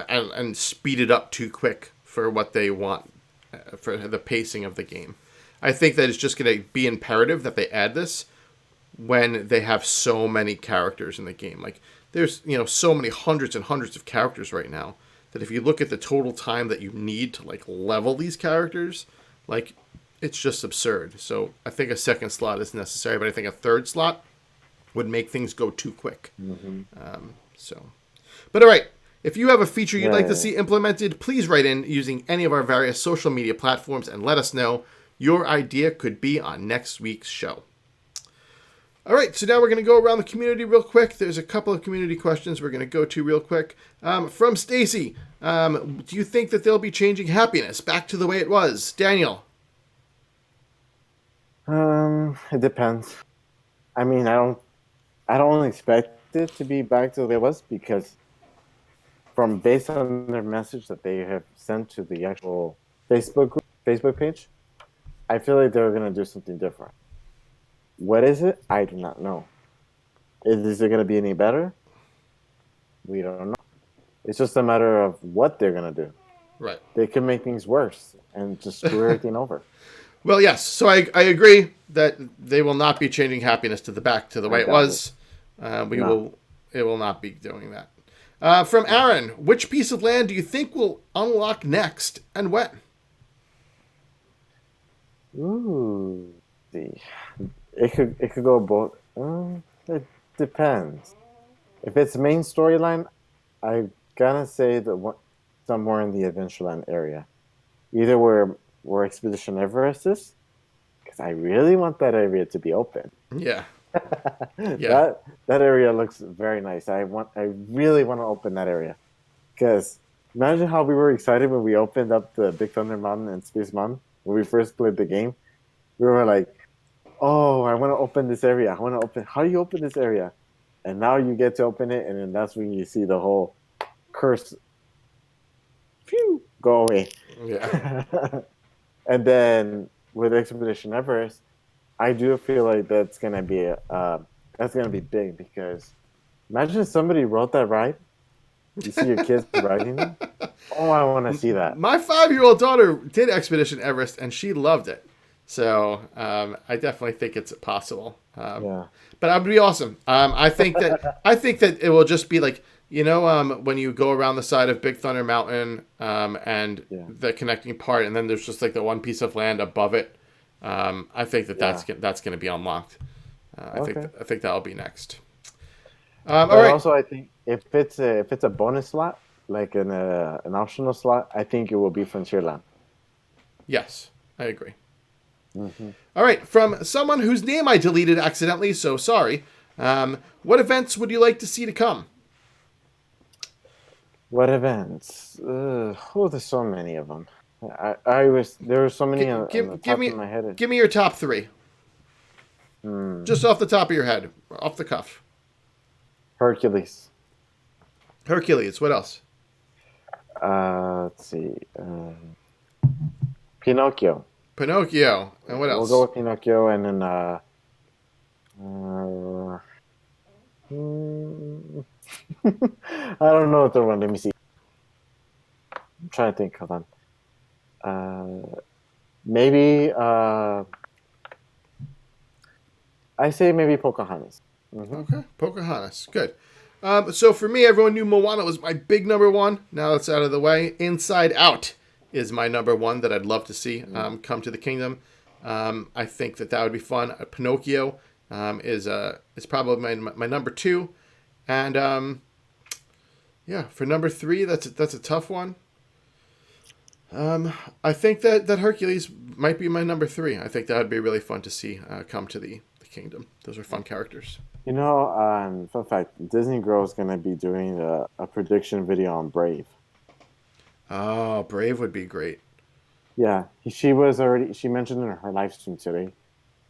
and speed it up too quick for what they want for the pacing of the game. I think that it's just going to be imperative that they add this when they have so many characters in the game. Like there's so many hundreds and hundreds of characters right now that if you look at the total time that you need to like level these characters, like it's just absurd. So I think a second slot is necessary, but I think a third slot would make things go too quick. Mm-hmm. But all right, if you have a feature you'd like to Yeah. see implemented, please write in using any of our various social media platforms and let us know. Your idea could be on next week's show. All right, so now we're going to go around the community real quick. There's a couple of community questions we're going to go to real quick. From Stacy, do you think that they'll be changing happiness back to the way it was? Daniel? It depends. I mean, I don't expect it to be back to the way it was because based on their message that they have sent to the actual Facebook page, I feel like they're gonna do something different. What is it? I do not know. Is it gonna be any better? We don't know. It's just a matter of what they're gonna do. Right. They can make things worse and just screw everything over. Well, yes. So I agree that they will not be changing happiness to the way it was. It will not be doing that. From Aaron, which piece of land do you think will unlock next and when? Ooh, see, it could go both. It depends. If it's main storyline, I gotta say somewhere in the Adventureland area, either where Expedition Everest is, because I really want that area to be open. Yeah. Yeah. That area looks very nice. I really want to open that area, because imagine how we were excited when we opened up the Big Thunder Mountain and Space Mountain when we first played the game. We were like, "Oh, I want to open this area. I want to open. How do you open this area?" And now you get to open it, and then that's when you see the whole curse, phew, go away. Yeah. And then with Expedition Everest, I do feel like that's gonna be big because imagine if somebody wrote that ride. You see your kids riding it. Oh, I want to see that. My 5-year-old daughter did Expedition Everest, and she loved it. So I definitely think it's possible. Yeah. But that would be awesome. I think that it will just be like when you go around the side of Big Thunder Mountain and the connecting part, and then there's just like the one piece of land above it. I think that's going to be unlocked. I think that'll be next. All right. Also, I think if it's a bonus slot, like an optional slot, I think it will be Frontierland. Yes, I agree. Mm-hmm. All right, from someone whose name I deleted accidentally, so sorry. What events would you like to see to come? What events? There's so many of them. There were so many on the top of my head. Give me your top 3. Just off the top of your head, off the cuff. Hercules. What else? Let's see. Pinocchio. And what else? We'll go with Pinocchio, and then I don't know the third one. Let me see. I'm trying to think. Hold on. Maybe I say maybe Pocahontas. Mm-hmm. Okay, Pocahontas. Good. So for me, everyone knew Moana was my big number 1. Now that's out of the way. Inside Out is my number 1 that I'd love to see come to the kingdom. I think that would be fun. Pinocchio is probably my number 2, and for number 3, that's a tough one. I think that Hercules might be my number 3. I think that would be really fun to see come to the kingdom. Those are fun characters. Fun fact: Disney Girl is going to be doing a prediction video on Brave. Oh, Brave would be great. Yeah, she mentioned in her live stream today.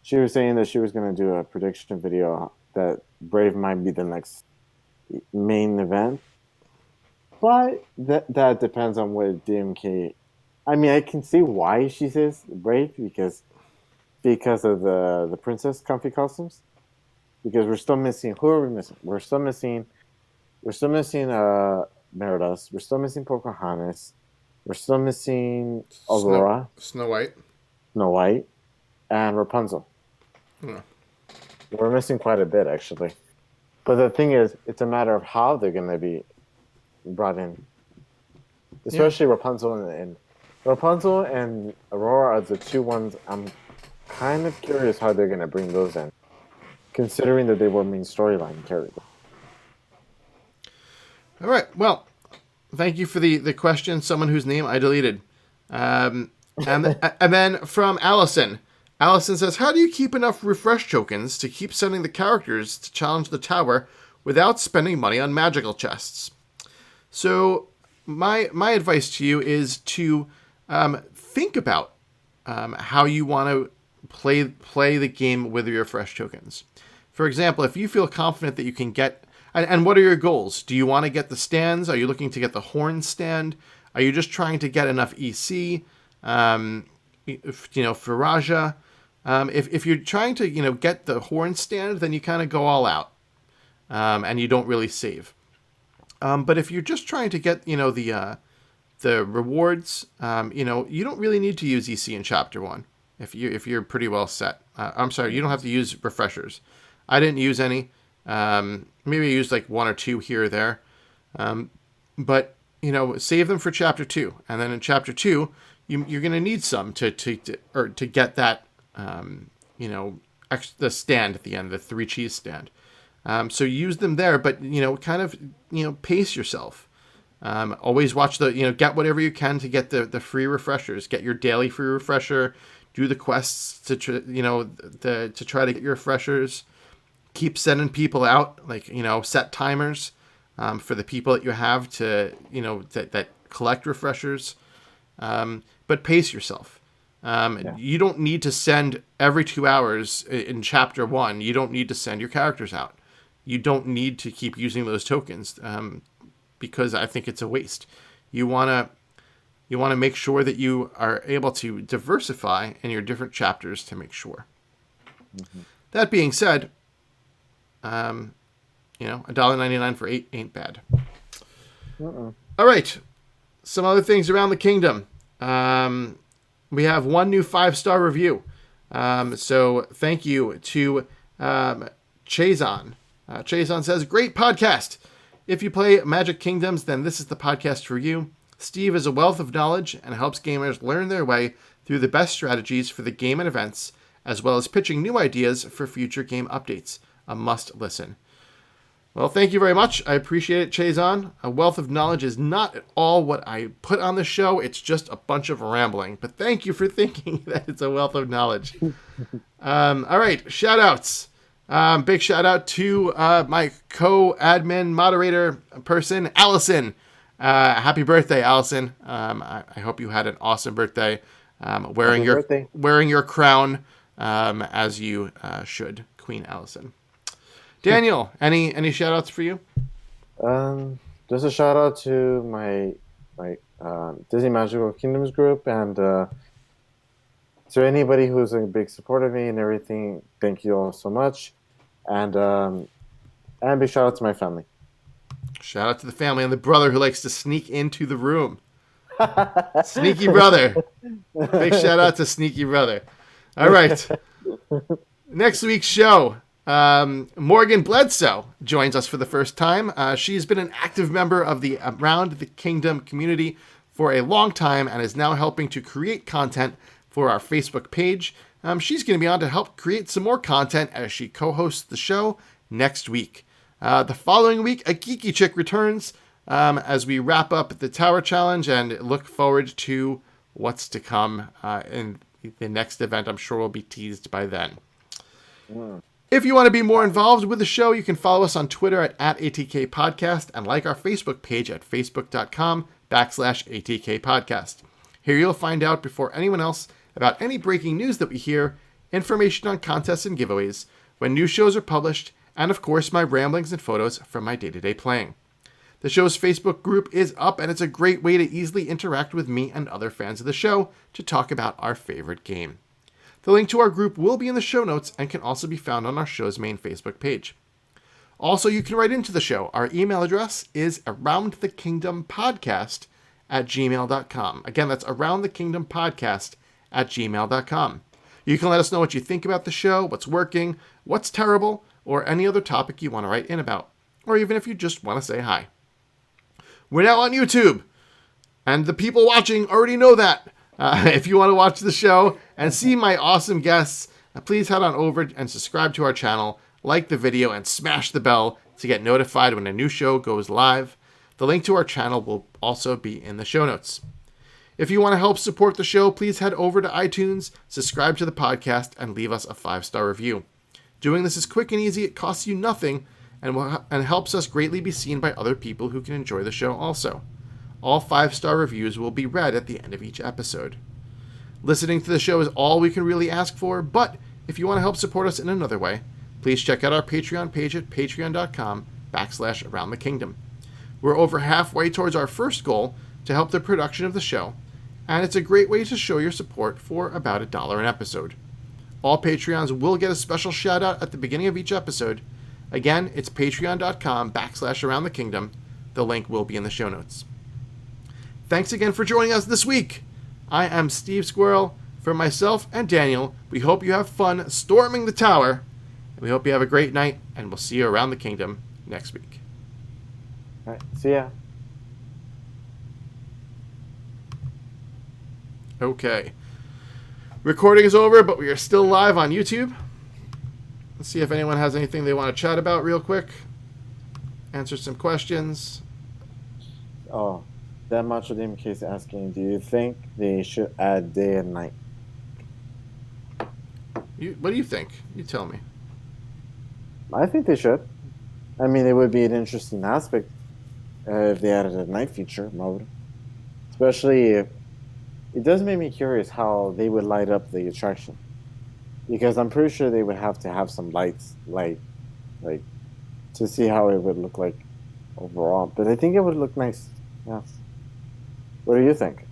She was saying that she was going to do a prediction video that Brave might be the next main event. But that depends on what DMK I mean, I can see why she says brave because of the princess comfy costumes. Because we're still missing. Who are we missing? We're still missing Meridas. We're still missing Pocahontas. We're still missing Aurora, Snow White. Snow White, and Rapunzel. Yeah. We're missing quite a bit actually. But the thing is, it's a matter of how they're going to be brought in. Especially Rapunzel and Aurora are the two ones I'm kind of curious how they're going to bring those in, considering that they were main storyline characters. All right. Well, thank you for the question. Someone whose name I deleted. And then from Allison. Allison says, how do you keep enough refresh tokens to keep sending the characters to challenge the tower without spending money on magical chests? So my advice to you is to think about how you want to play the game with your refresh tokens. For example, if you feel confident that you can get... And what are your goals? Do you want to get the stands? Are you looking to get the horn stand? Are you just trying to get enough EC? For Rajah. If you're trying to, get the horn stand, then you kind of go all out. And you don't really save. But if you're just trying to get, the rewards, you don't really need to use EC in Chapter 1. If you're pretty well set. I'm sorry, you don't have to use refreshers. I didn't use any. Maybe I used like one or two here or there. But, save them for Chapter 2. And then in Chapter 2, you're going to need some to get that, the stand at the end, the 3 cheese stand. So use them there, but, pace yourself. Always watch get whatever you can to get the free refreshers. Get your daily free refresher. Do the quests to try to get your refreshers. Keep sending people out, set timers for the people that you have to, that collect refreshers. But pace yourself. You don't need to send every 2 hours in Chapter 1. You don't need to send your characters out. You don't need to keep using those tokens because I think it's a waste. You want to make sure that you are able to diversify in your different chapters to make sure. Mm-hmm. That being said, $1.99 for 8 ain't bad. Uh-uh. All right. Some other things around the kingdom. We have one new 5-star review. So thank you to Chazon. Chazon says, great podcast. If you play Magic Kingdoms, then this is the podcast for you. Steve is a wealth of knowledge and helps gamers learn their way through the best strategies for the game and events, as well as pitching new ideas for future game updates. A must listen. Well, thank you very much. I appreciate it, Chazon. A wealth of knowledge is not at all what I put on the show. It's just a bunch of rambling. But thank you for thinking that it's a wealth of knowledge. All right, shout-outs. Big shout-out to my co-admin moderator person, Allison. Happy birthday, Allison. I hope you had an awesome birthday. Wearing your crown as you should, Queen Allison. Daniel, any shout outs for you? Just a shout out to my Disney Magical Kingdoms group and to anybody who's a big supporter of me and everything. Thank you all so much, and big shout out to my family. Shout out to the family and the brother who likes to sneak into the room. Sneaky brother. Big shout out to Sneaky brother. All right. Next week's show. Morgan Bledsoe joins us for the first time. She's been an active member of the Around the Kingdom community for a long time and is now helping to create content for our Facebook page. She's going to be on to help create some more content as she co-hosts the show next week. The following week, a Geeky Chick returns as we wrap up the Tower Challenge and look forward to what's to come in the next event. I'm sure will be teased by then. Yeah. If you want to be more involved with the show, you can follow us on Twitter at ATK Podcast and like our Facebook page at facebook.com/ATK Podcast. Here you'll find out before anyone else about any breaking news that we hear, information on contests and giveaways, when new shows are published, and of course my ramblings and photos from my day-to-day playing. The show's Facebook group is up, and it's a great way to easily interact with me and other fans of the show to talk about our favorite game. The link to our group will be in the show notes and can also be found on our show's main Facebook page. Also, you can write into the show. Our email address is aroundthekingdompodcast@gmail.com. Again, that's aroundthekingdompodcast@gmail.com. You can let us know what you think about the show, what's working, what's terrible, or any other topic you want to write in about, or even if you just want to say hi. We're now on YouTube, and the people watching already know that. If you want to watch the show and see my awesome guests, please head on over and subscribe to our channel, like the video, and smash the bell to get notified when a new show goes live. The link to our channel will also be in the show notes. If you want to help support the show, please head over to iTunes, subscribe to the podcast, and leave us a 5-star review. Doing this is quick and easy, it costs you nothing, and helps us greatly be seen by other people who can enjoy the show also. All 5-star reviews will be read at the end of each episode. Listening to the show is all we can really ask for, but if you want to help support us in another way, please check out our Patreon page at patreon.com/aroundthekingdom. We're over halfway towards our first goal to help the production of the show, and it's a great way to show your support for about $1 an episode. All Patreons will get a special shout out at the beginning of each episode. Again, it's patreon.com/aroundthekingdom. The link will be in the show notes. Thanks again for joining us this week. I am Stevesquirrel. For myself and Daniel, we hope you have fun storming the tower. We hope you have a great night, and we'll see you around the kingdom next week. All right, see ya. Okay. Recording is over, but we are still live on YouTube. Let's see if anyone has anything they want to chat about real quick. Answer some questions. Oh, that Macho Demon case asking, do you think they should add day and night? What do you think? You tell me. I think they should. I mean, it would be an interesting aspect if they added a night feature mode. Especially if it does make me curious how they would light up the attraction. Because I'm pretty sure they would have to have some lights, like to see how it would look like overall. But I think it would look nice. Yeah. What do you think?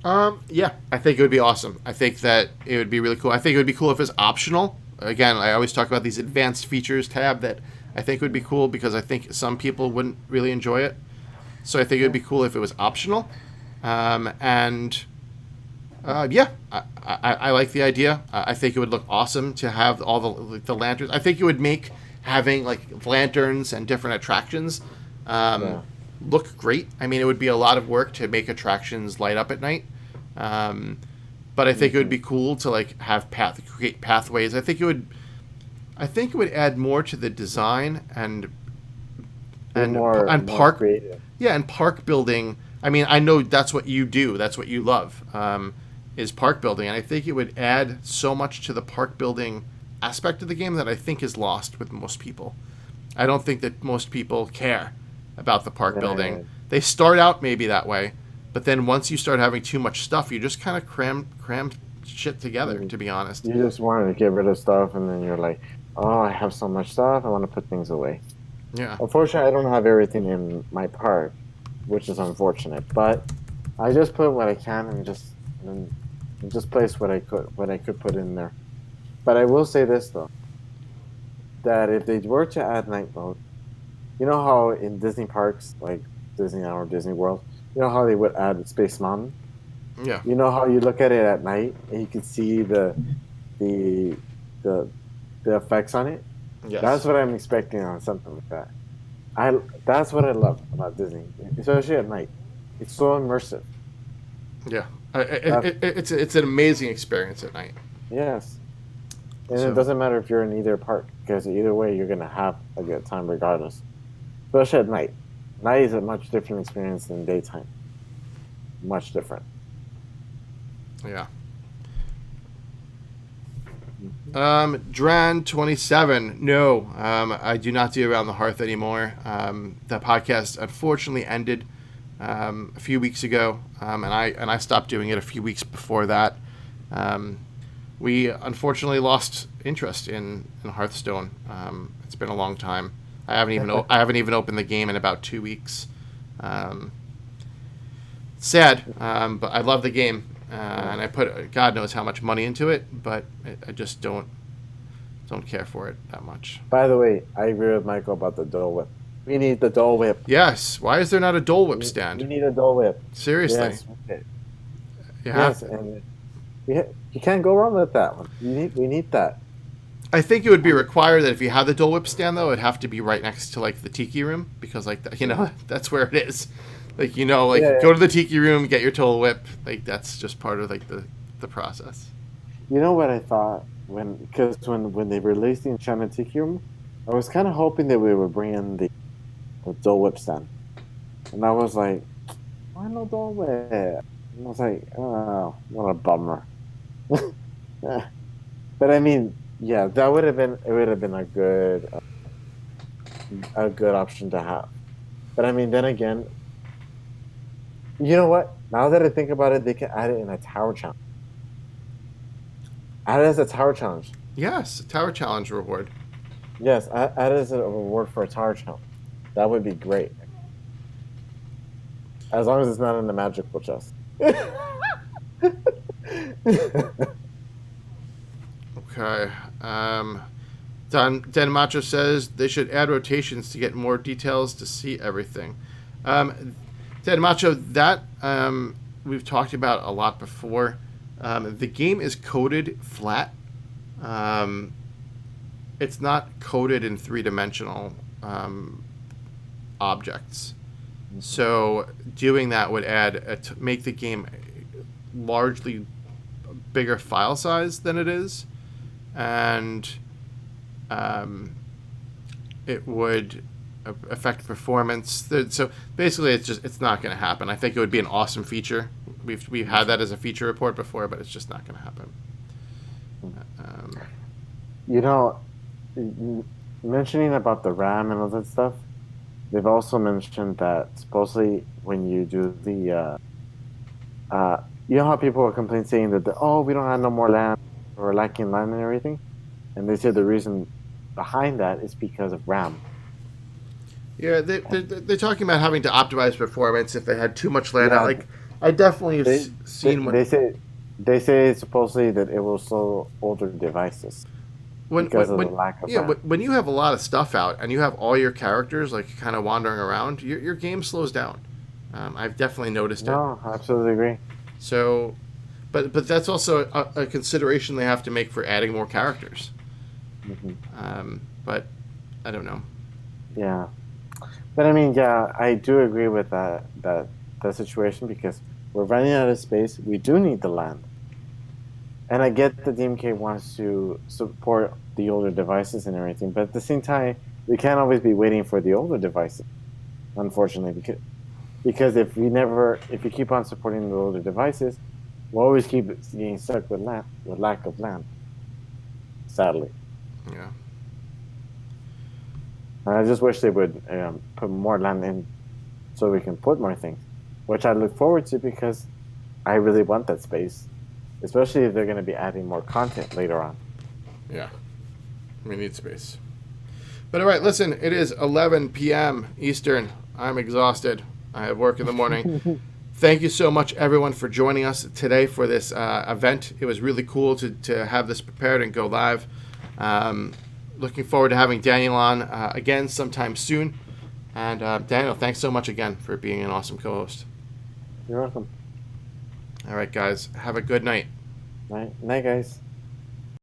Yeah, I think it would be awesome. I think that it would be really cool. I think it would be cool if it's optional. Again, I always talk about these advanced features tab that I think would be cool because I think some people wouldn't really enjoy it. So I think it would be cool if it was optional. Yeah, I like the idea. I think it would look awesome to have all the lanterns. I think it would make having like lanterns and different attractions look great. I mean, it would be a lot of work to make attractions light up at night. But I think it would be cool to like have create pathways. I think it would add more to the design and park creative. Yeah, and park building. I mean, I know that's what you do. That's what you love, is park building. And I think it would add so much to the park building aspect of the game that I think is lost with most people. I don't think that most people care about the park building. Right. They start out maybe that way, but then once you start having too much stuff, you just kind of cram shit together, to be honest. You just wanted to get rid of stuff, and then you're like, oh, I have so much stuff, I want to put things away. Yeah. Unfortunately, I don't have everything in my park, which is unfortunate. But I just put what I can and just place what I could put in there. But I will say this though, that if they were to add night mode, you know how in Disney parks like Disneyland or Disney World, you know how they would add Space Mountain? Yeah. You know how you look at it at night and you can see the effects on it? Yes. That's what I'm expecting on something like that. That's what I love about Disney, especially at night. It's so immersive. Yeah. It's an amazing experience at night. Yes. And So- it doesn't matter if you're in either park, because either way you're going to have a good time regardless. Especially at night. Night is a much different experience than daytime. Much different. Yeah. Dran27. No, I do not do Around the Hearth anymore. The podcast unfortunately ended a few weeks ago, and I stopped doing it a few weeks before that. We unfortunately lost interest in Hearthstone. It's been a long time. I haven't even opened the game in about 2 weeks. Sad, but I love the game, and I put God knows how much money into it, but I just don't care for it that much. By the way, I agree with Michael about the Dole Whip. We need the Dole Whip. Yes. Why is there not a Dole Whip stand? We need a Dole Whip. Seriously. Yes. Okay. Yes, and you can't go wrong with that one. We need that. I think it would be required that if you had the Dole Whip stand, though, it'd have to be right next to like the Tiki Room, because like that's where it is. Like go to the Tiki Room, get your Dole Whip. Like that's just part of like the process. You know what I thought when they released the Enchanted Tiki Room, I was kind of hoping that we would bring in the Dole Whip stand, and I was like, why no Dole Whip? And I was like, oh, what a bummer. But I mean, yeah, that would have been a good option to have. But I mean, then again, you know what? Now that I think about it, they can add it in a tower challenge. Add it as a tower challenge. Yes, a tower challenge reward. Yes, add it as a reward for a tower challenge. That would be great. As long as it's not in the magical chest. Okay. Dan Macho says they should add rotations to get more details to see everything. Dan Macho, that we've talked about a lot before. The game is coded flat. It's not coded in three-dimensional objects. So doing that would make the game largely bigger file size than it is, and it would affect performance. So basically, it's not going to happen. I think it would be an awesome feature. We've had that as a feature report before, but it's just not going to happen. Mentioning about the RAM and all that stuff, they've also mentioned that supposedly when you do the you know how people are complaining saying that we don't have no more land, or lacking land and everything, and they said the reason behind that is because of RAM. Yeah, they're talking about having to optimize performance if they had too much land out. Like I definitely have seen when they say supposedly that it will slow older devices because of the lack of RAM. When you have a lot of stuff out and you have all your characters like kind of wandering around, your game slows down. I've definitely noticed it. No, I absolutely agree. So, but that's also a consideration they have to make for adding more characters. Mm-hmm. But I don't know. Yeah, but I mean, yeah, I do agree with that situation because we're running out of space. We do need the land, and I get that DMK wants to support the older devices and everything, but at the same time, we can't always be waiting for the older devices, unfortunately, because if you keep on supporting the older devices, we'll always keep getting stuck with lack of land. Sadly. Yeah. And I just wish they would put more land in so we can put more things, which I look forward to because I really want that space, especially if they're going to be adding more content later on. Yeah. We need space. But all right, listen, it is 11 p.m. Eastern. I'm exhausted. I have work in the morning. Thank you so much, everyone, for joining us today for this event. It was really cool to have this prepared and go live. Looking forward to having Daniel on again sometime soon. And Daniel, thanks so much again for being an awesome co-host. You're welcome. All right, guys. Have a good night. Night, guys.